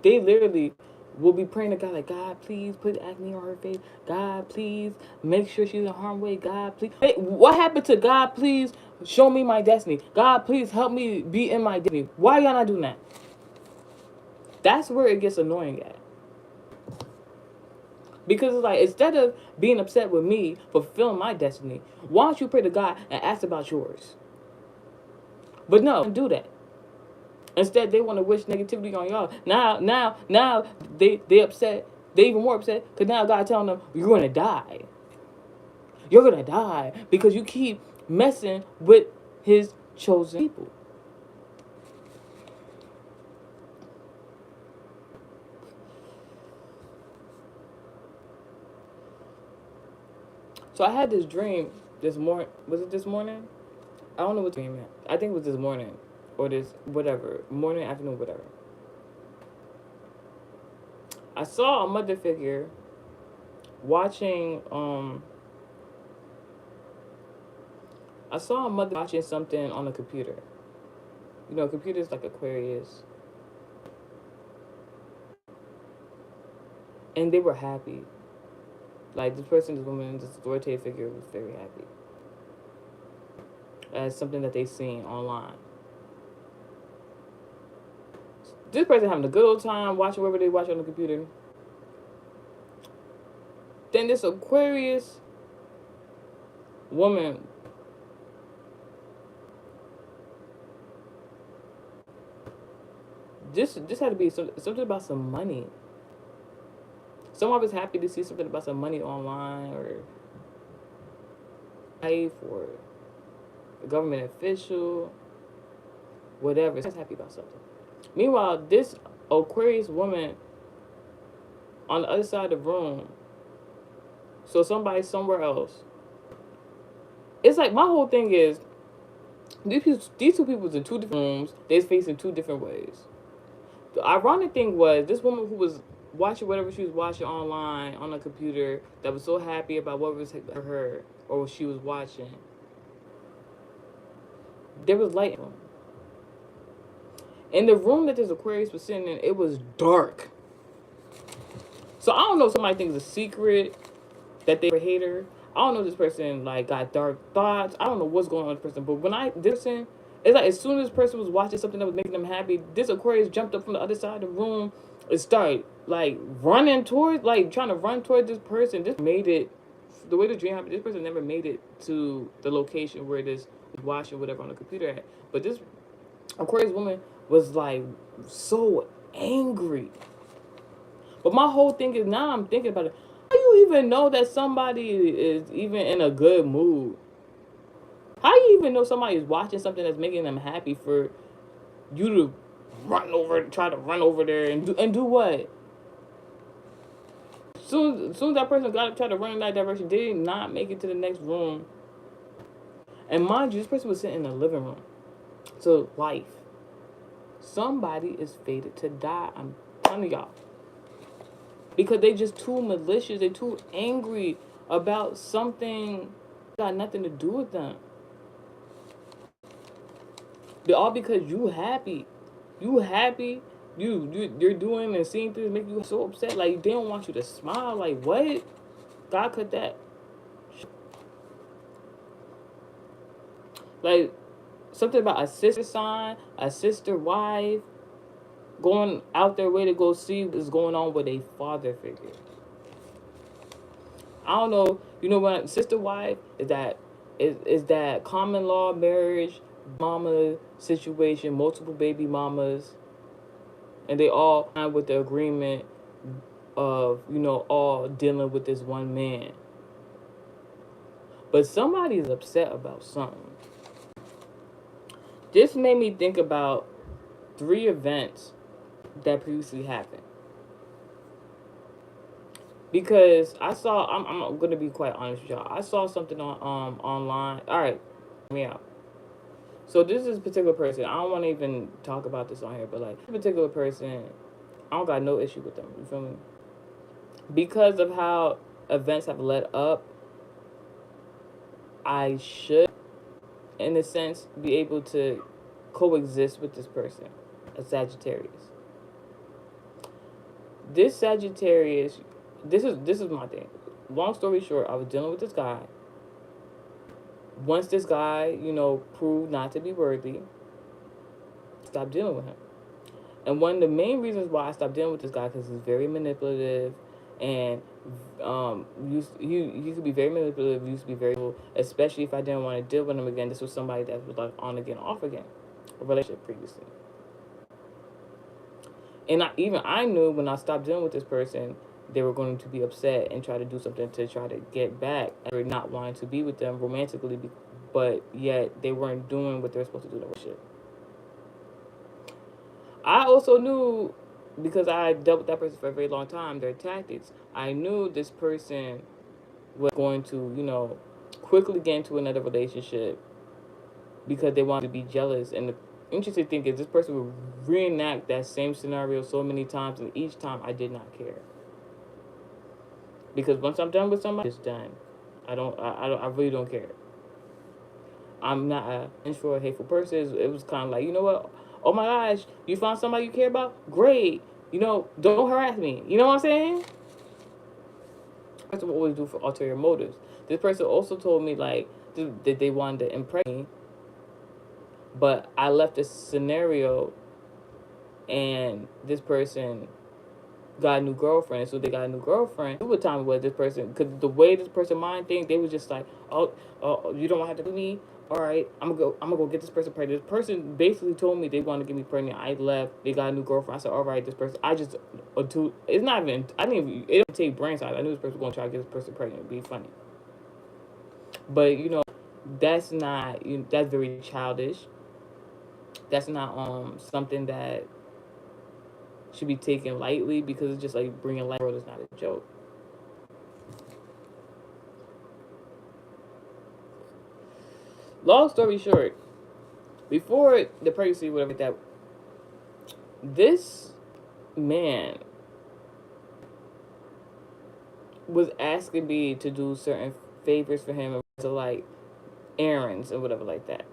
they literally will be praying to God like, God, please put acne on her face. God, please make sure she's in harm's way. God, please. Hey, what happened to God? Please show me my destiny. God, please help me be in my destiny. Why y'all not doing that? That's where it gets annoying at. Because it's like, instead of being upset with me for fulfilling my destiny, why don't you pray to God and ask about yours? But no, don't do that. Instead, they want to wish negativity on y'all. Now, they upset. They even more upset because now God telling them you're gonna die. You're gonna die because you keep messing with His chosen people. So I had this dream this morning. Was it this morning? I don't know what dream it. I think it was this morning or this whatever morning, afternoon, whatever. I saw a mother figure watching. I saw a mother watching something on a computer. You know, computers like Aquarius, and they were happy. Like this woman, this authoritative figure was very happy. As something that they seen online. This person having a good old time watching whatever they watch on the computer. Then this Aquarius woman, this had to be something about some money. Someone was happy to see something about some money online or life or a government official, whatever. Someone's happy about something. Meanwhile, this Aquarius woman on the other side of the room, so somebody somewhere else. It's like my whole thing is these two people was in two different rooms. They was facing two different ways. The ironic thing was this woman who was watching whatever she was watching online on a computer that was so happy about what was her or what she was watching. There was light in the room that this Aquarius was sitting in. It was dark. So I don't know if somebody thinks it's a secret that they were a hater. I don't know if this person like got dark thoughts. I don't know what's going on with this person. But when this person, it's like as soon as this person was watching something that was making them happy, this Aquarius jumped up from the other side of the room and started like running towards, like trying to run towards this person. This made it, the way the dream happened, this person never made it to the location where this was watching whatever on the computer at. But this Aquarius woman was like so angry. But my whole thing is now I'm thinking about it. How do you even know that somebody is even in a good mood? How do you even know somebody is watching something that's making them happy for you to try to run over there and do what? Soon as that person got to try to run in that direction, they did not make it to the next room. And mind you, this person was sitting in the living room. So life. Somebody is fated to die. I'm telling y'all. Because they just too malicious. They're too angry about something that got nothing to do with them. They're all because you happy. You happy. You're doing and seeing things make you so upset. Like they don't want you to smile. Like what? God cut that. Like something about a sister sign, a sister wife, going out their way to go see what's going on with a father figure. I don't know. You know what? Sister wife is that common law marriage, mama situation, multiple baby mamas, and they all signed with the agreement of all dealing with this one man. But somebody is upset about something. This made me think about 3 events that previously happened. Because I saw, I'm gonna be quite honest with y'all. I saw something on online. All right, hear me out. So this is a particular person. I don't want to even talk about this on here, but like this particular person, I don't got no issue with them. You feel me? Because of how events have led up, I should in a sense, be able to coexist with this person, a Sagittarius. This Sagittarius, this is my thing. Long story short, I was dealing with this guy. Once this guy, proved not to be worthy, stopped dealing with him. And one of the main reasons why I stopped dealing with this guy, because he's very manipulative, and he could be very manipulative. He used to be very, especially if I didn't want to deal with him again. This was somebody that was like on again, off again, a relationship previously. And I knew when I stopped dealing with this person, they were going to be upset and try to do something to try to get back, or not wanting to be with them romantically, but yet they weren't doing what they were supposed to do in the relationship. I also knew, because I dealt with that person for a very long time, their tactics. I knew this person was going to, quickly get into another relationship because they wanted to be jealous. And the interesting thing is, this person would reenact that same scenario so many times, and each time I did not care. Because once I'm done with somebody, it's done. I really don't care. I'm not a vengeful, hateful person. It was kind of like, you know what? Oh my gosh, you found somebody you care about? Great. Don't harass me. You know what I'm saying? That's what we always do for ulterior motives. This person also told me, like, that they wanted to impress me. But I left this scenario, and this person got a new girlfriend. So they got a new girlfriend. What time was this person? Because the way this person mind things, they was just like, oh, you don't have to do me. All right, I'm gonna go get this person pregnant. This person basically told me they want to get me pregnant. I left. They got a new girlfriend. I said, all right, this person. It's not even. I didn't even. It didn't take brain science. I knew this person was gonna try to get this person pregnant. It'd be funny. But that's not. That's very childish. That's not something that should be taken lightly, because it's just like bringing life to the world is not a joke. Long story short, before the pregnancy, whatever that, this man was asking me to do certain favors for him, to like errands and whatever like that.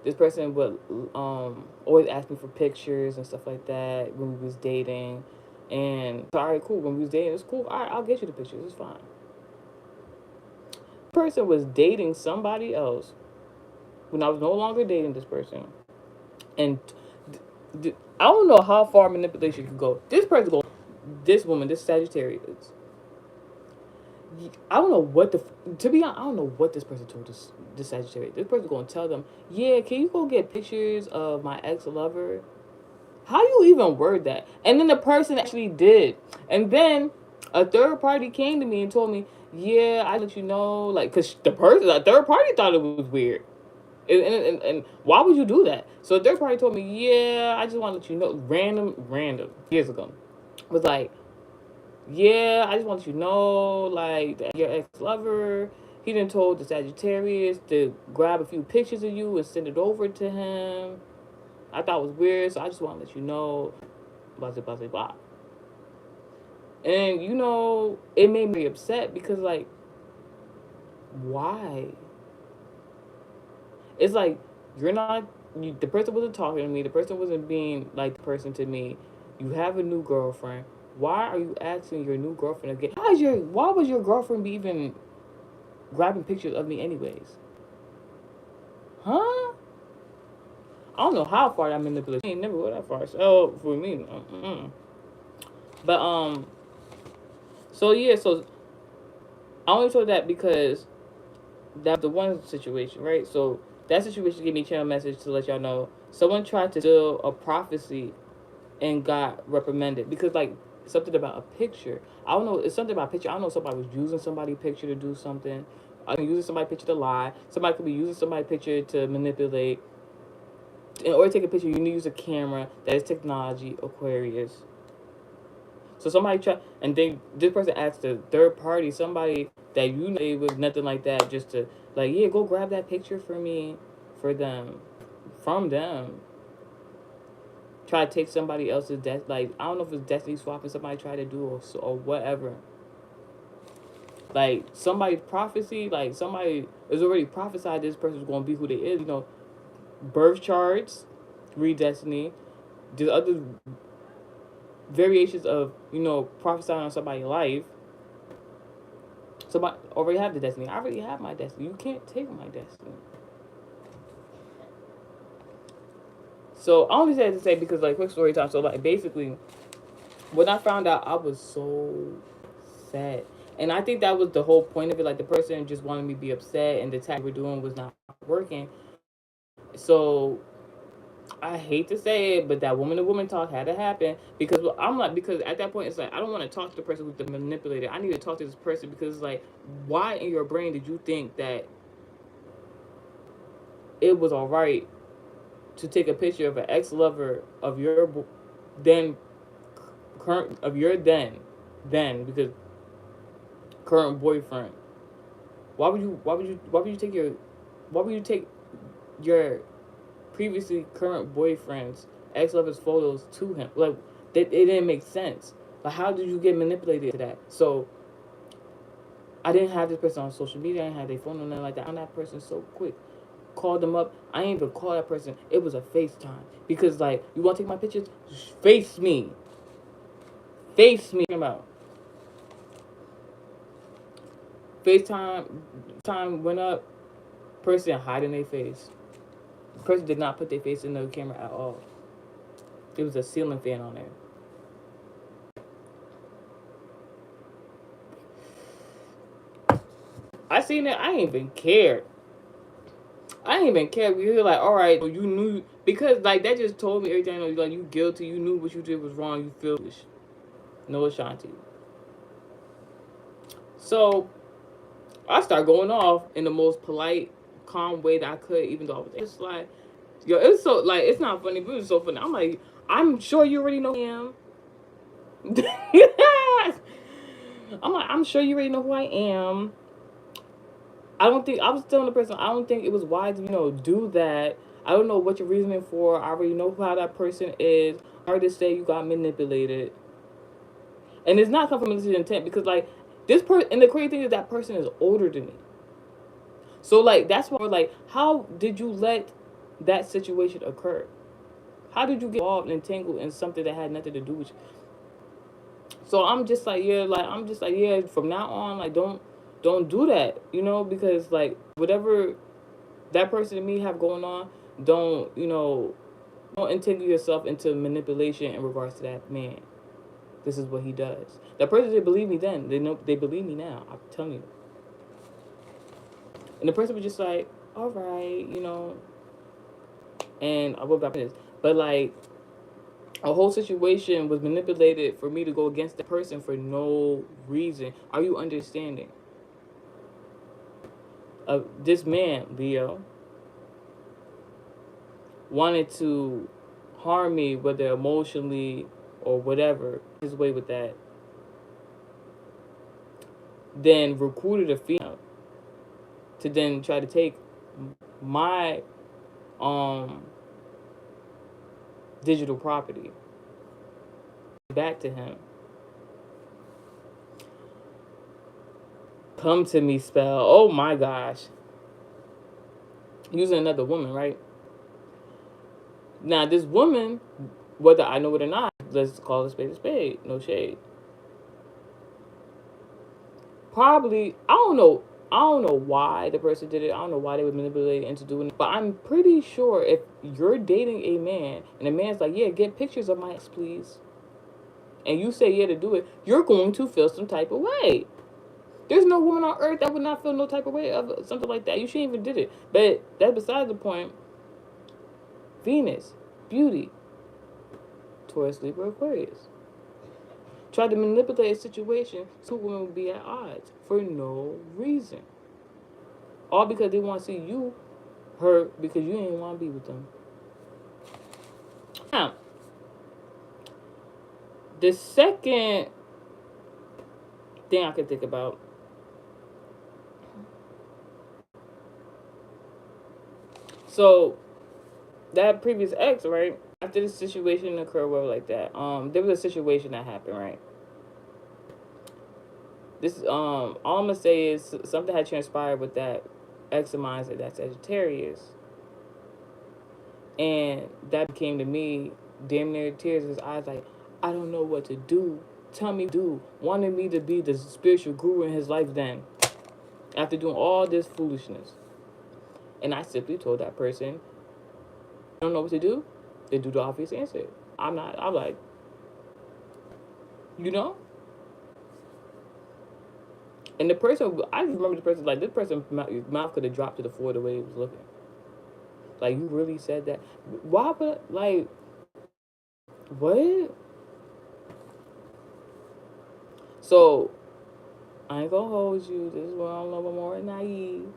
This person would always ask me for pictures and stuff like that when we was dating. And so, all right, cool. When we was dating, it's cool. All right, I'll get you the pictures. It's fine. This person was dating somebody else when I was no longer dating this person. And I don't know how far manipulation could go. This person, this woman, this Sagittarius, I don't know what to be honest, I don't know what this person told this Sagittarius. This person's going to tell them, yeah, can you go get pictures of my ex-lover? How you even word that? And then the person actually did. And then a third party came to me and told me, yeah, I let you know, like, because a third party thought it was weird. And why would you do that? So a third party told me, yeah, I just want to let you know, random, years ago, was like, yeah, I just want you to know, like, that your ex-lover, he done told the Sagittarius to grab a few pictures of you and send it over to him. I thought it was weird, so I just want to let you know, blah, blah, blah, blah. And, it made me upset because, like, why? It's like, the person wasn't talking to me. The person wasn't being like the person to me. You have a new girlfriend. Why are you asking your new girlfriend again? Why was your girlfriend be even grabbing pictures of me anyways? Huh? I don't know how far that manipulation. I ain't never go that far. So for me, but so yeah, so I only told that because that's the one situation, right? So that situation gave me a channel message to let y'all know someone tried to steal a prophecy and got reprimanded because, like, something about a picture. I don't know. It's something about a picture. I don't know. Somebody was using somebody's picture to do something. Using somebody's picture to lie. Somebody could be using somebody's picture to manipulate. In order to take a picture, you need to use a camera. That is technology, Aquarius. So somebody tried, and this person asked a third party, somebody that with nothing like that, just to, like, yeah, go grab that picture for me, from them. Try to take somebody else's like, I don't know if it's destiny swapping somebody tried to do or whatever. Like somebody's prophecy, like somebody is already prophesied this person's going to be who they is. You know, birth charts, read destiny. There's other variations of, you know, prophesying on somebody's life. Somebody already have the destiny. I already have my destiny. You can't take my destiny. So I only said to say because like quick story time. So like basically, when I found out, I was so sad, and I think that was the whole point of it. Like the person just wanted me to be upset, and the tactic we're doing was not working. So I hate to say it, but that woman to woman talk had to happen because I'm like, because at that point it's like I don't want to talk to the person who's the manipulator. I need to talk to this person because it's like, why in your brain did you think that it was all right to take a picture of an ex lover of your then current of your then because current boyfriend? Why would you take your previously current boyfriend's ex lover's photos to him? Like it didn't make sense. But how did you get manipulated to that? So I didn't have this person on social media. I didn't have their phone or nothing like that. I'm that person so quick. Called them up. I ain't even call that person. It was a FaceTime. Because like, you want to take my pictures? Face me. Face me. About FaceTime time went up. Person hiding their face. Person did not put their face in the camera at all. It was a ceiling fan on there. I seen it. I ain't even cared. I didn't even care. We were like, all right, you knew because like that just told me everything. Like you guilty. You knew what you did was wrong. You feel no Ashanti. So I start going off in the most polite, calm way that I could, even though I was just like, yo, it's so like it's not funny, but it's so funny. I'm like, I'm sure you already know who I am. I'm like, I'm sure you already know who I am. I don't think I was telling the person I don't think it was wise to, you know, do that. I don't know what you're reasoning for. I already know how that person is. Hard to say you got manipulated. And it's not come from malicious intent because like this person and the crazy thing is that person is older than me. So like that's why we're like, how did you let that situation occur? How did you get involved and entangled in something that had nothing to do with you? So I'm just like, yeah, from now on, like don't do that, you know, because like whatever that person and me have going on, don't, you know, don't entangle yourself into manipulation in regards to that man. This is what he does. That person didn't believe me then. They believe me now. I'm telling you. And the person was just like, all right, you know, and I went back to this. But like a whole situation was manipulated for me to go against the person for no reason. Are you understanding? This man, Leo, wanted to harm me, whether emotionally or whatever, his way with that, then recruited a female to then try to take my digital property back to him. Come to me spell. Oh my gosh. Using another woman, right? Now this woman, whether I know it or not, let's call a spade, no shade. Probably, I don't know why the person did it. I don't know why they were manipulated into doing it. But I'm pretty sure if you're dating a man and the man's like, yeah, get pictures of my ex, please, and you say yeah to do it, you're going to feel some type of way. There's no woman on earth that would not feel no type of way of something like that. You shouldn't even did it. But that's beside the point. Venus, beauty, Taurus, Libra, Aquarius. Tried to manipulate a situation so women would be at odds for no reason. All because they want to see you hurt because you didn't want to be with them. Now, the second thing I can think about, so that previous ex, right? After this situation occurred, whatever like that, there was a situation that happened, right? This all I'm gonna say is something had transpired with that ex of mine that Sagittarius, and that came to me damn near tears in his eyes, like, I don't know what to do. Tell me what to do. Wanted me to be the spiritual guru in his life then, after doing all this foolishness. And I simply told that person, I don't know what to do. Then do the obvious answer. I'm like, you know? And the person, I remember the person, like, this person's mouth could have dropped to the floor the way he was looking. Like, you really said that? Why would, like, what? So, I ain't gonna hold you. This is where I'm a little more naive.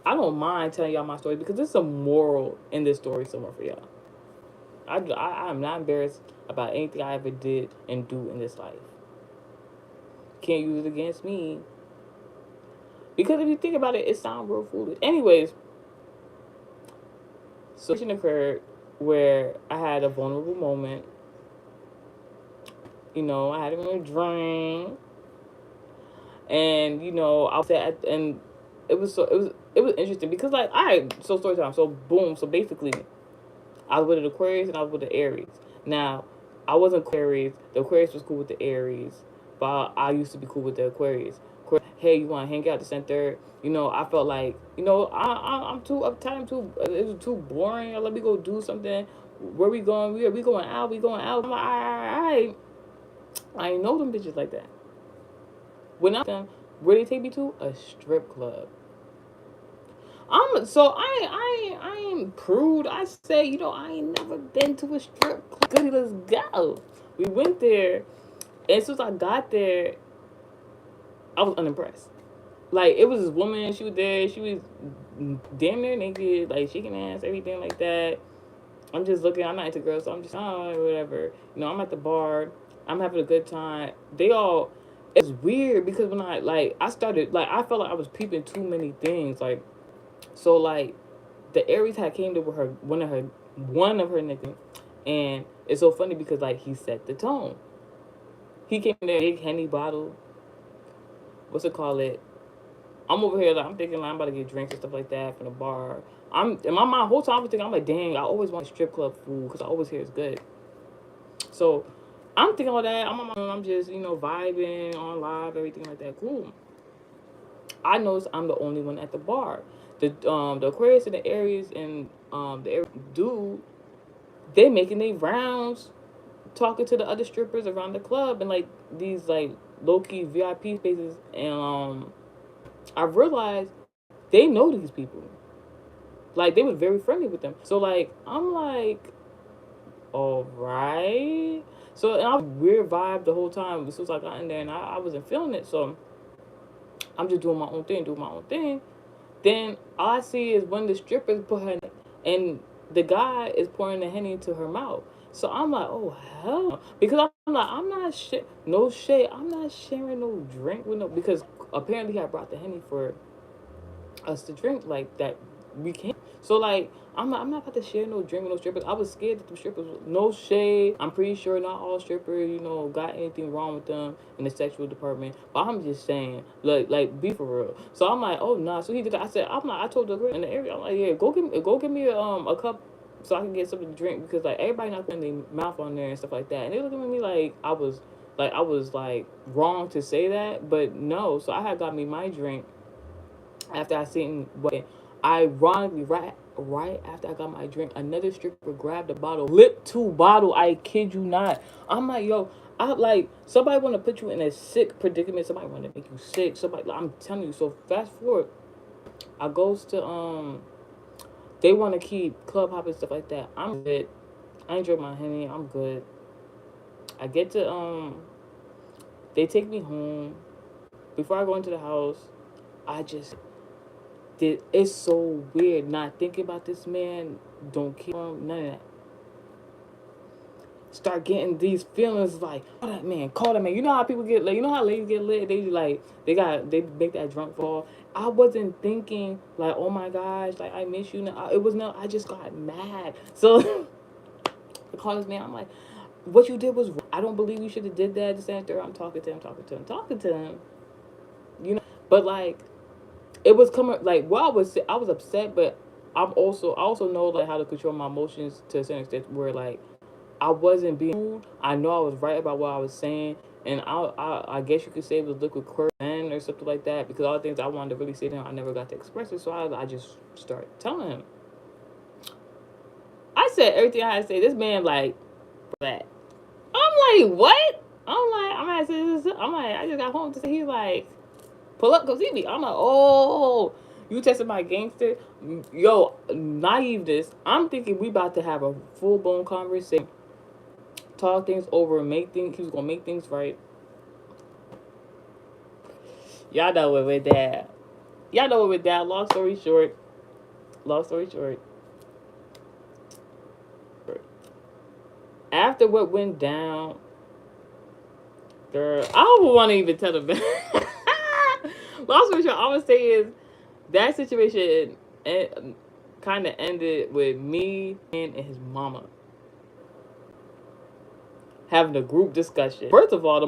I don't mind telling y'all my story because there's some moral in this story somewhere for y'all. I'm not embarrassed about anything I ever did and do in this life. Can't use it against me. Because if you think about it, it sounds real foolish. Anyways, so situation occurred where I had a vulnerable moment. You know, I had a drink, and I was at, and it was interesting because, like, so story time. So boom. So basically, I was with an Aquarius and I was with the Aries. Now, I wasn't Aquarius. The Aquarius was cool with the Aries, but I used to be cool with the Aquarius. Hey, you want to hang out at the center? I felt like, I'm too uptight. It's too boring. Let me go do something. Where we going? We going out. We going out. I'm like, I ain't know them bitches like that. When I them, where they take me to? A strip club. I ain't prude. I say, I ain't never been to a strip club. Goody, let's go. We went there, and as soon as I got there, I was unimpressed. Like, it was this woman, she was there, she was damn near naked, like shaking ass, everything like that. I'm just looking, I'm not into girls, so I'm just, oh, whatever. I'm at the bar, I'm having a good time. It's weird because when I started, like, I felt like I was peeping too many things. Like, so, like, the Aries had came to her, one of her nicknames, and it's so funny because, like, he set the tone. He came in there, big Henny bottle, what's it called it? I'm over here, like, I'm thinking, like, I'm about to get drinks and stuff like that from the bar. I'm in my mind, whole time I'm thinking, I'm like, dang, I always want strip club food because I always hear it's good. So I'm thinking all that. I'm just, vibing on live, everything like that. Cool. I noticed I'm the only one at the bar. The Aquarius and the Aries and the Aries dude, they making their rounds, talking to the other strippers around the club and like these like low key VIP spaces, and I realized they know these people. Like, they were very friendly with them. So, like, I'm like, all right. So, and I was weird vibe the whole time. As soon as I got in there, and I wasn't feeling it. So, I'm just doing my own thing. Then all I see is when the strippers put her, and the guy is pouring the Henny into her mouth. So I'm like, oh hell, no. Because I'm like, I'm not shit, no shade. I'm not sharing no drink with no, because apparently I brought the Henny for us to drink like that weekend. So like, I'm not about to share no drink with no strippers. I was scared that the strippers, no shade. I'm pretty sure not all strippers, got anything wrong with them in the sexual department. But I'm just saying, like be for real. So I'm like, oh nah. So he did that. I told the girl in the area, I'm like, yeah, go give me a cup so I can get something to drink, because like everybody not putting their mouth on there and stuff like that. And they looking at me like I was wrong to say that, but no. So I had got me my drink after I seen what, ironically, right after I got my drink, another stripper grabbed a bottle, lip to bottle. I kid you not. I'm like, yo, I like, somebody want to put you in a sick predicament. Somebody want to make you sick. Somebody, like, I'm telling you. So fast forward, I goes to they want to keep club hopping stuff like that. I'm good. I enjoy my Henny. I'm good. I get to they take me home. Before I go into the house, I just it's so weird not thinking about this man, don't care none of that. Start getting these feelings like, call that man. You know how people get lit, you know how ladies get lit, they make that drunk fall. I wasn't thinking like, oh my gosh, like I miss you now. It was no, I just got mad. So I call this man, I'm like, what you did was wrong. I don't believe you should have did that. This and that. I'm talking to him. you know. But like, it was coming like, well, I was upset, but I also know like how to control my emotions to a certain extent where like I wasn't being rude. I know I was right about what I was saying, and I guess you could say it was liquid courage or something like that, because all the things I wanted to really say to him, I never got to express it, so I just started telling him. I said everything I had to say. This man like that. I'm like, what? I'm like, I just got home to say. He's like, pull up, come see me. I'm like, oh, you tested my gangster? Yo, naiveness. I'm thinking we about to have a full blown conversation, talk things over, make things. He was gonna make things right. Y'all know what with that. Y'all know what with that. Long story short. Long story short. After what went down, girl, I don't want to even tell the best. Long story short, all I'm gonna say is that situation kind of ended with me and his mama having a group discussion. First of all, the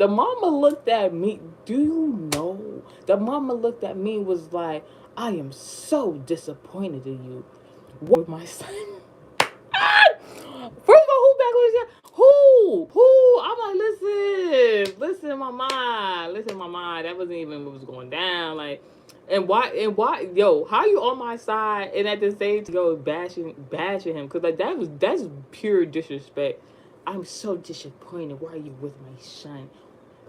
mama looked at me. Do you know? The mama looked at me and was like, "I am so disappointed in you." What with my son? First of all, who back was that? Who? I'm like, listen, my mind, That wasn't even what was going down. Like, and why, yo, how you on my side and at the same time, yo, bashing him? Cause like that's pure disrespect. I'm so disappointed. Why are you with my son?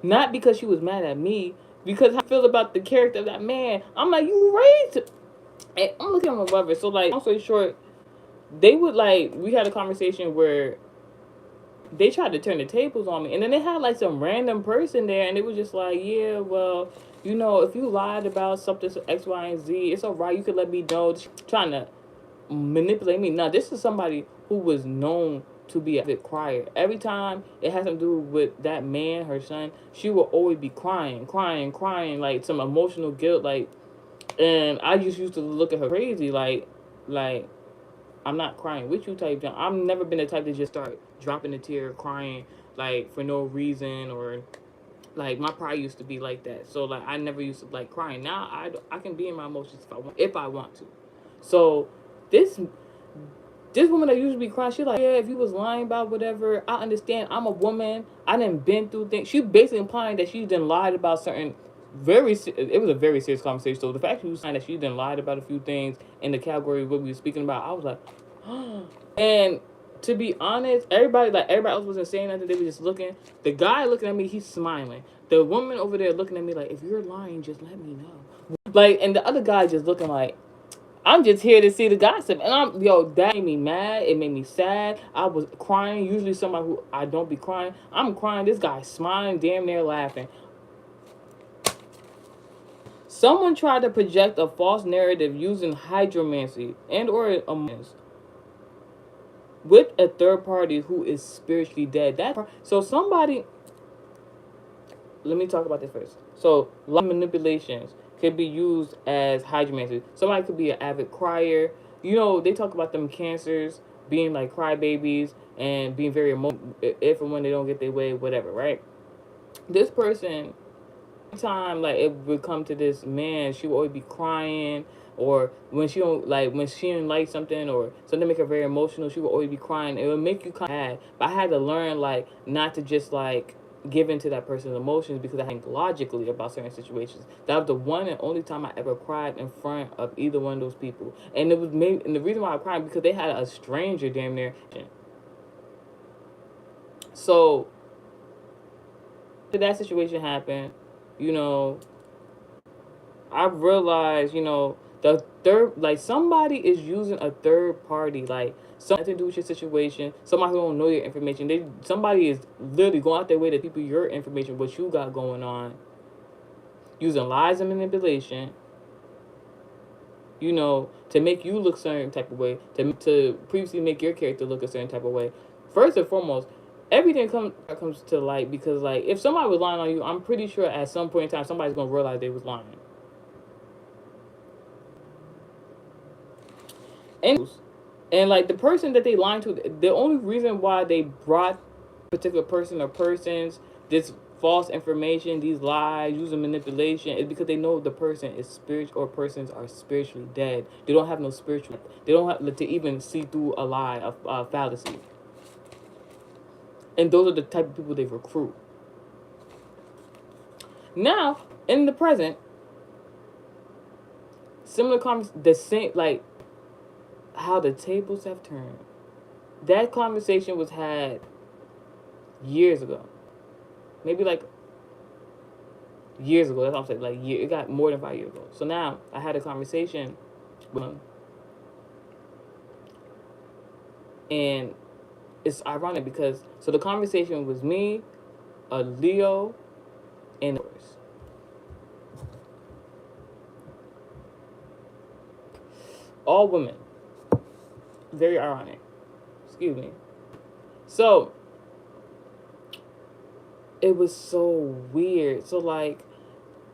Not because she was mad at me, because how I feel about the character of that man. I'm like, you raised. And I'm looking at my brother. So like, long story short, they would like we had a conversation where they tried to turn the tables on me, and then they had like some random person there, and it was just like, yeah, well, you know, if you lied about something X, Y, and Z, it's alright. You could let me know. Just trying to manipulate me. Now, this is somebody who was known to be a bit crier. Every time it had something to do with that man, her son, she would always be crying, like some emotional guilt, like. And I just used to look at her crazy, like I'm not crying with you type thing. I've never been the type to just start dropping a tear, crying like for no reason, or like my pride used to be like that. So like I never used to like crying. Now I can be in my emotions if I want to. So this this woman that usually be crying, she like, yeah, if you was lying about whatever, I understand. I'm a woman. I done been through things. She basically implying that she done lied about certain it was a very serious conversation. So the fact she was saying that she done lied about a few things in the category of what we were speaking about, I was like, and to be honest, everybody else wasn't saying nothing. They were just looking. The guy looking at me, he's smiling. The woman over there looking at me like, if you're lying, just let me know. Like, and the other guy just looking like, I'm just here to see the gossip. And that made me mad. It made me sad. I was crying. Usually somebody who I don't be crying. I'm crying. This guy smiling, damn near laughing. Someone tried to project a false narrative using hydromancy and or amends with a third party who is spiritually dead. So somebody, let me talk about this first. So manipulations could be used as hydromancy. Somebody could be an avid crier. You know, they talk about them cancers being like crybabies and being very emotional if and when they don't get their way, whatever, right? This person, time like it would come to this man, she would always be crying, or when she didn't like something or something make her very emotional, she would always be crying. It would make you kind of mad. But I had to learn like not to just like give into that person's emotions, because I think logically about certain situations. That was the one and only time I ever cried in front of either one of those people, and it was maybe, and the reason why I cried because they had a stranger damn near. So that situation happened, you know, I realized, you know, the third, like somebody is using a third party, like something to do with your situation. Somebody who don't know your information. Somebody is literally going out their way to people your information, what you got going on, using lies and manipulation. You know, to make you look a certain type of way, to previously make your character look a certain type of way. First and foremost, everything comes to light, because like if somebody was lying on you, I'm pretty sure at some point in time somebody's gonna realize they was lying. And like the person that they lied to, the only reason why they brought a particular person or persons, this false information, these lies, using manipulation, is because they know the person is spiritual, or persons are spiritually dead. They don't have no spiritual. They don't have to even see through a lie, a fallacy. And those are the type of people they recruit. Now, in the present, similar conversation, the same, like how the tables have turned. That conversation was had years ago, maybe like years ago. That's what I'm saying. Like it got more than 5 years ago. So now I had a conversation with him, and it's ironic because so the conversation was me, a Leo, and all women. Very ironic. Excuse me. So it was so weird. So like,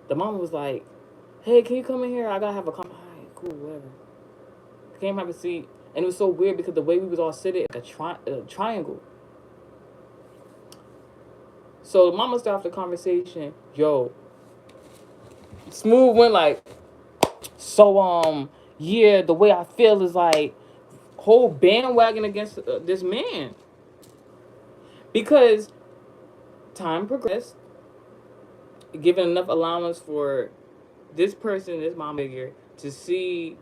the mama was like, "Hey, can you come in here? I gotta have a conversation." All right, cool, whatever. Came have a seat, and it was so weird because the way we was all sitting, like a triangle. So the mama started the conversation. Yo, Smooth went like, so yeah, the way I feel is like whole bandwagon against this man because time progressed, given enough allowance for this person, this mom figure, to see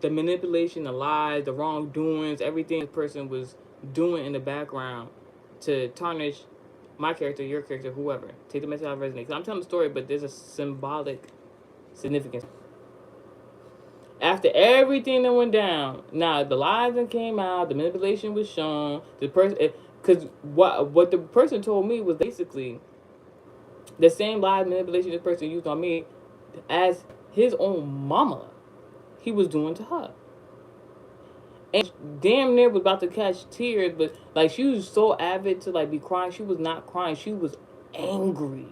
the manipulation, the lies, the wrongdoings, everything this person was doing in the background to tarnish my character, your character, whoever. Take the message out of resonate. Because I'm telling the story, but there's a symbolic significance. After everything that went down, now the lies that came out, the manipulation was shown. The person, because what the person told me was basically the same lies manipulation this person used on me as his own mama he was doing to her. And damn near was about to catch tears, but like she was so avid to like be crying. She was not crying. She was angry.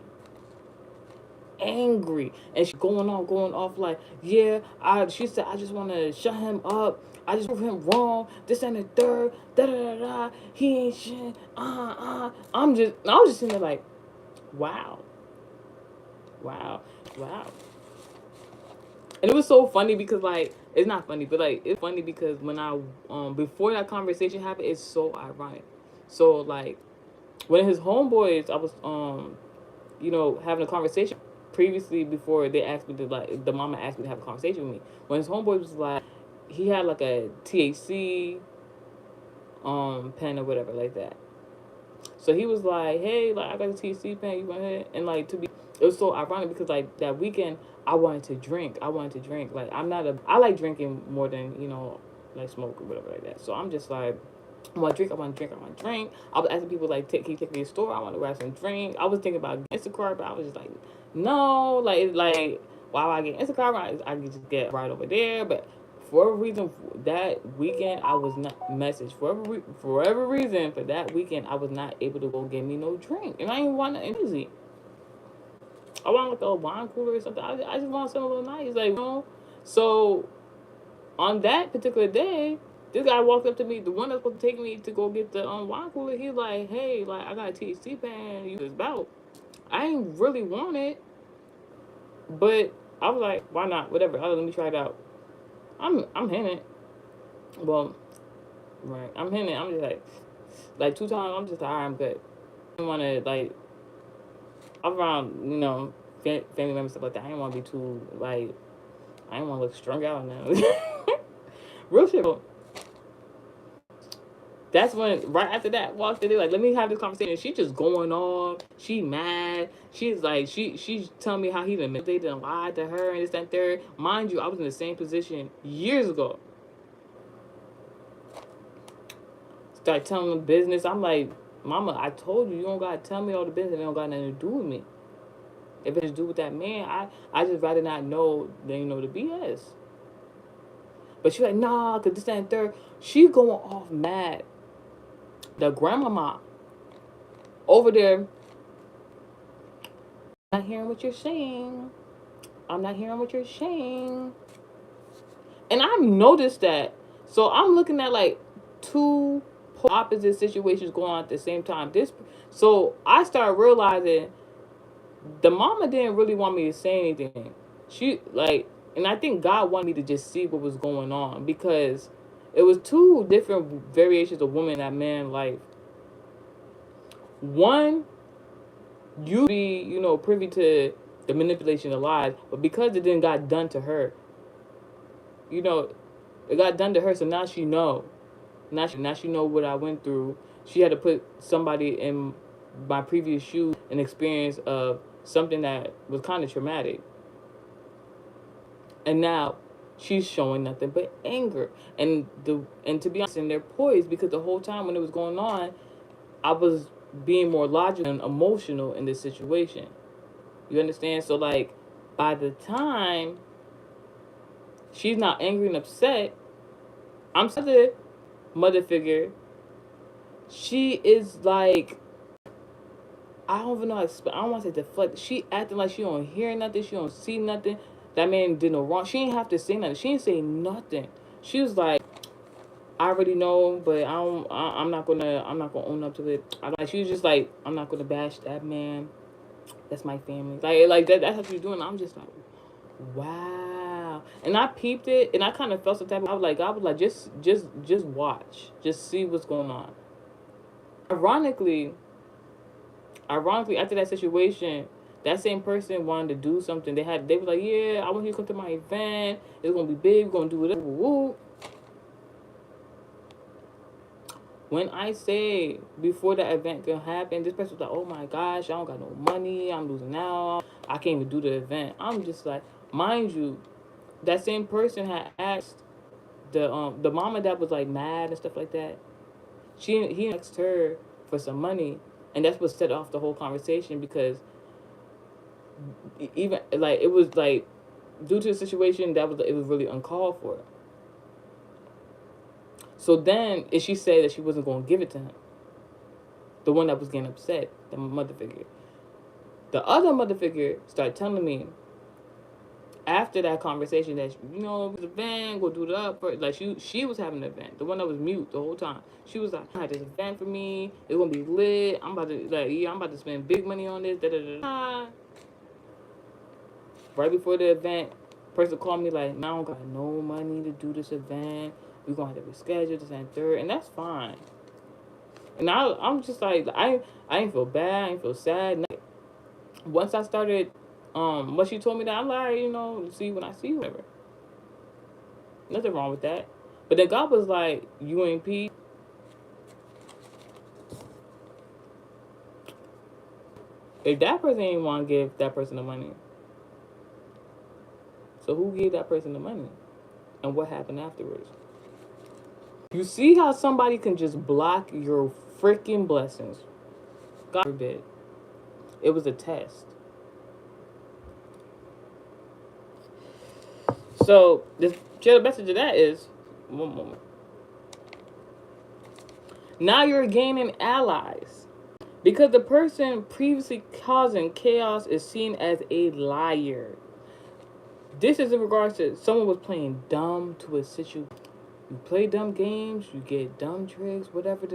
Angry. And she going off like, yeah, she said, I just want to shut him up. I just prove him wrong. This and the third. Da da da da. He ain't shit. I was just sitting there like, wow. Wow. Wow. And it was so funny because like it's not funny, but like it's funny because when I before that conversation happened, it's so ironic. So like when his homeboys, I was having a conversation previously before they asked me to like the mama asked me to have a conversation with me. When his homeboys was like he had like a THC pen or whatever like that. So he was like, hey, like I got a THC pen, you want it? And like it was so ironic because like that weekend I wanted to drink. Like I like drinking more than, like smoke or whatever like that. So I'm just like, I want to drink. I was asking people like, can you take me to the store? I want to grab some drink. I was thinking about Instacart, but I was just like, no, like why would I get Instacart? I can just get right over there. But for a reason, that weekend I was not messaged. For whatever reason, for that weekend I was not able to go get me no drink, and I didn't want nothing easy. I want like a wine cooler or something. I just want something a little nice, like So on that particular day, this guy walked up to me, the one that's supposed to take me to go get the wine cooler. He's like, hey, like I got a THC pen. You this bout. I ain't really want it, but I was like, why not? Whatever. Let me try it out. I'm hitting it. Well, right. I'm hitting it. I'm just like 2 times. I'm just like, alright, I'm good. I didn't want to like. I'm around, family members stuff like that. I didn't want to be too like. I didn't want to look strung out now. Real shit. That's when, right after that, walked in, like, let me have this conversation. She just going off. She mad. She's like, she's telling me how he done manipulated and lied to her and this, that, and third. Mind you, I was in the same position years ago. Start telling them business. I'm like, mama, I told you, you don't got to tell me all the business. It don't got nothing to do with me. If it's to do with that man, I just rather not know than, the BS. But she's like, nah, because this, that, and third. She going off mad. The grandmama over there, I'm not hearing what you're saying. And I've noticed that. So I'm looking at like two opposite situations going on at the same time. So I started realizing The mama didn't really want me to say anything. She like, and I think God wanted me to just see what was going on, because it was two different variations of women in that man life. One, you be, privy to the manipulation of lies, but because it didn't got done to her, you know, it got done to her, so now she know. Now she know what I went through. She had to put somebody in my previous shoes, an experience of something that was kind of traumatic. And now she's showing nothing but anger. And to be honest, and they're poised, because the whole time when it was going on, I was being more logical and emotional in this situation. You understand? So like, by the time she's not angry and upset, I'm such a mother figure. She is like, I don't even know how to explain. I don't want to say deflect. She acting like she don't hear nothing. She don't see nothing. That man did no wrong. She didn't have to say nothing. She didn't say nothing. She was like, I already know, but I'm not gonna own up to it. She was just like, I'm not gonna bash that man. That's my family. Like that. That's what she was doing. I'm just like, wow. And I peeped it, and I kind of felt some type of. I was like, just watch, just see what's going on. Ironically, after that situation, that same person wanted to do something. They were like, yeah, I want you to come to my event. It's gonna be big. We're gonna do it. Woo. When I say before the event can happen, this person was like, oh my gosh, I don't got no money. I'm losing out. I can't even do the event. I'm just like, mind you, that same person had asked the mama that was like mad and stuff like that. He asked her for some money, and that's what set off the whole conversation, because even like it was like, due to the situation, it was really uncalled for. So then, if she said that she wasn't going to give it to him, the one that was getting upset, the mother figure, the other mother figure started telling me after that conversation that, the event, go do the up. Like she was having an event, the one that was mute the whole time. She was like, I had this event for me. It's gonna be lit. I'm about to spend big money on this. Da da da. Right before the event, person called me like, man, I don't got no money to do this event. We're gonna have to reschedule this and third, and that's fine. And I'm just like, I ain't feel bad, I ain't feel sad. Once I started, what she told me that, I'm like, see when I see you, whatever. Nothing wrong with that. But then God was like, you ain't peace. If that person ain't want to give that person the money, so who gave that person the money? And what happened afterwards? You see how somebody can just block your freaking blessings. God forbid. It was a test. So the message of that is, one moment. Now you're gaining allies, because the person previously causing chaos is seen as a liar. This is in regards to someone was playing dumb to a situation. You play dumb games, you get dumb tricks, whatever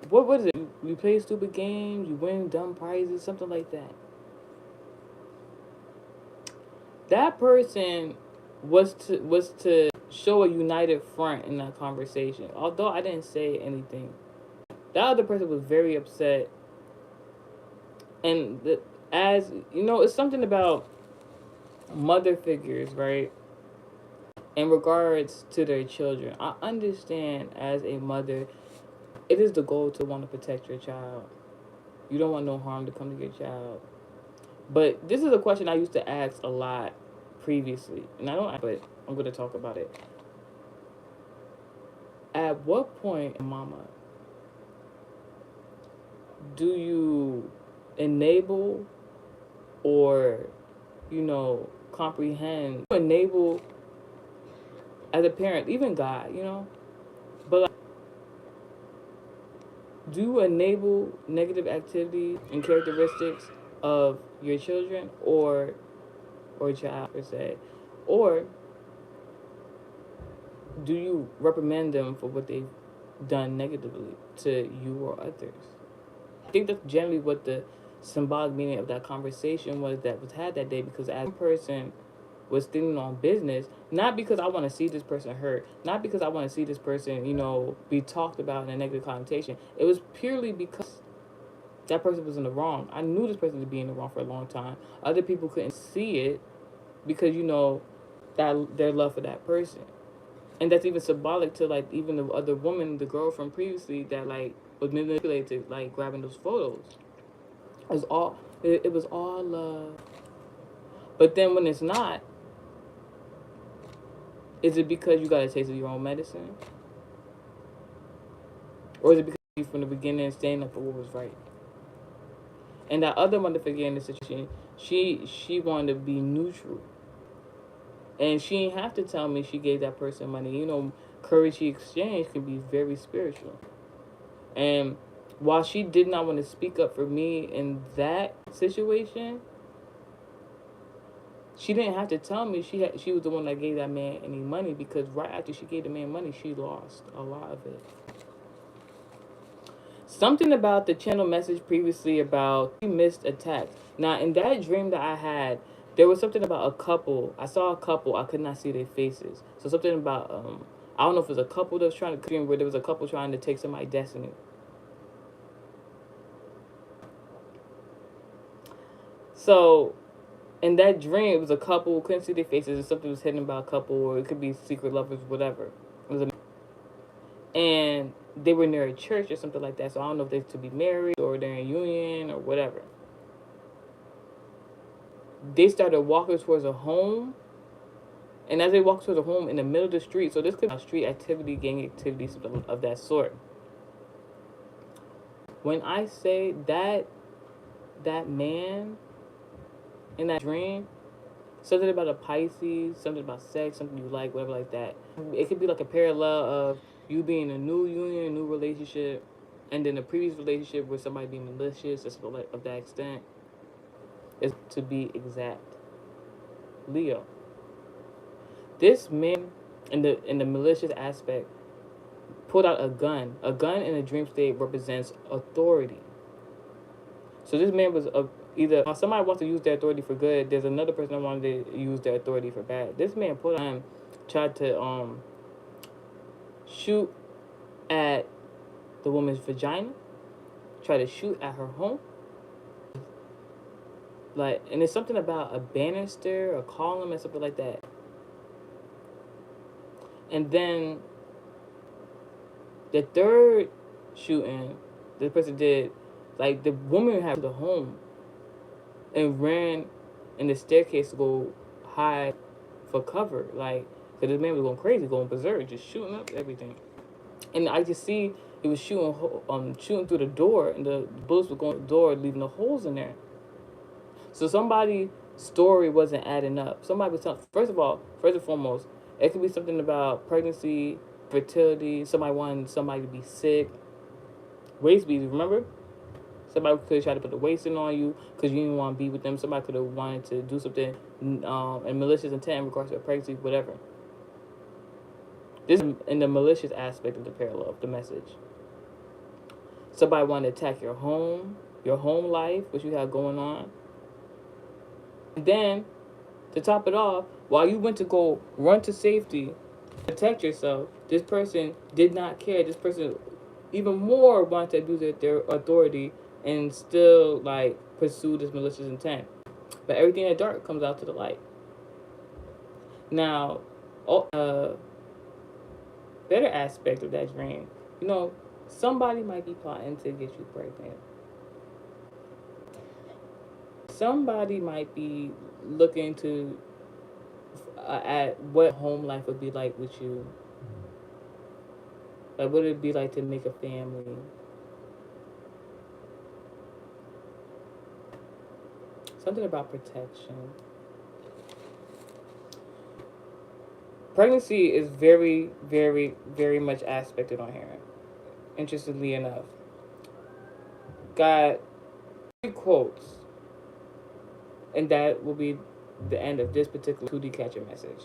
what is it? You play stupid games, you win dumb prizes, something like that. That person was to show a united front in that conversation. Although I didn't say anything, that other person was very upset, and as you know, it's something about mother figures, right? In regards to their children, I understand as a mother, it is the goal to want to protect your child. You don't want no harm to come to your child. But this is a question I used to ask a lot previously, and but I'm going to talk about it. At what point, mama, do you enable or, comprehend, enable as a parent, even God, but like, do you enable negative activity and characteristics of your children or child per se, or do you reprimand them for what they've done negatively to you or others? I think that's generally what the symbolic meaning of that conversation was had that day, because as one person was thinking on business, not because I want to see this person hurt, not because I want to see this person, be talked about in a negative connotation. It was purely because that person was in the wrong. I knew this person to be in the wrong for a long time. Other people couldn't see it because that their love for that person. And that's even symbolic to, like, even the other woman, the girl from previously that, like, was manipulated to, like, grabbing those photos. It was all love. But then when it's not, is it because you got a taste of your own medicine? Or is it because you from the beginning standing up for what was right? And that other motherfucker in the situation, she wanted to be neutral. And she didn't have to tell me she gave that person money. Currency exchange can be very spiritual. And while she did not want to speak up for me in that situation, she didn't have to tell me she was the one that gave that man any money, because right after she gave the man money, she lost a lot of it. Something about the channel message previously about missed attacks. Now, in that dream that I had, there was something about a couple. I saw a couple. I could not see their faces. So something about I don't know if it was a couple that was trying to dream where there was a couple trying to take somebody's destiny. So in that dream, it was a couple, couldn't see their faces, and something was hidden about a couple, or it could be secret lovers, whatever. And they were near a church or something like that. So I don't know if they're to be married or they're in union or whatever. They started walking towards a home, and as they walked towards a home in the middle of the street, so this could be street activity, gang activity, something of that sort. When I say that man in that dream, something about a Pisces, something about sex, something you like, whatever like that. It could be like a parallel of you being in a new union, new relationship, and then a previous relationship with somebody being malicious, or something like of that extent. Is to be exact. Leo. This man in the malicious aspect pulled out a gun. A gun in a dream state represents authority. So this man was either somebody wants to use their authority for good. There's another person that wanted to use their authority for bad. This man pulled out him, tried to shoot at the woman's vagina, tried to shoot at her home. Like, and it's something about a banister, a column, and something like that. And then the third shooting, the person did, like, the woman had the home and ran in the staircase to go hide for cover. Like, because this man was going crazy, going berserk, just shooting up everything. And I just see he was shooting through the door, and the bullets were going through the door, leaving the holes in there. So somebody's story wasn't adding up. Somebody was telling, first and foremost, it could be something about pregnancy, fertility, somebody wanting somebody to be sick. Waist beads, remember? Somebody could have tried to put the wasting on you because you didn't want to be with them. Somebody could have wanted to do something in malicious intent in regards to a pregnancy, whatever. This is in the malicious aspect of the parallel of the message. Somebody wanted to attack your home life, what you have going on. And then, to top it off, while you went to go run to safety, protect yourself, this person did not care. This person even more wanted to abuse their authority and still, like, pursue this malicious intent. But everything in the dark comes out to the light. Now, better aspect of that dream, somebody might be plotting to get you pregnant. Somebody might be looking to at what home life would be like with you. Like, what would it be like to make a family? Something about protection. Pregnancy is very, very, very much aspected on here. Interestingly enough. Got 3 quotes. And that will be the end of this particular 2D catcher message.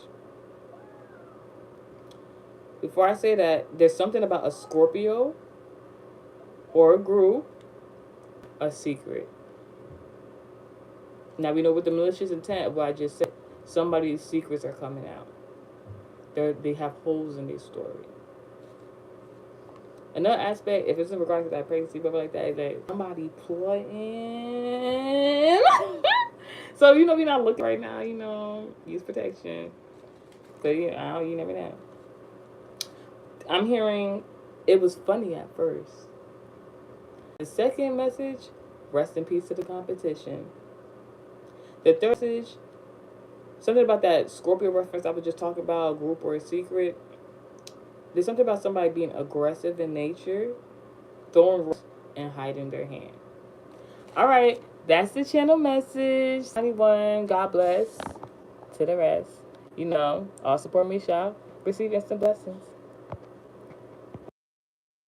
Before I say that, there's something about a Scorpio or a group, a secret. Now we know what the malicious intent of what I just said. Somebody's secrets are coming out. They have holes in their story. Another aspect, if it's in regards to that pregnancy, but like that, is that somebody plotting. So we're not looking right now. Use protection. But you never know. I'm hearing it was funny at first. The second message, rest in peace to the competition. The third message, something about that Scorpio reference I was just talking about, group or a secret. There's something about somebody being aggressive in nature, throwing rocks and hiding their hand. All right, that's the channel message. 91, God bless. To the rest. All support me shall receive instant blessings.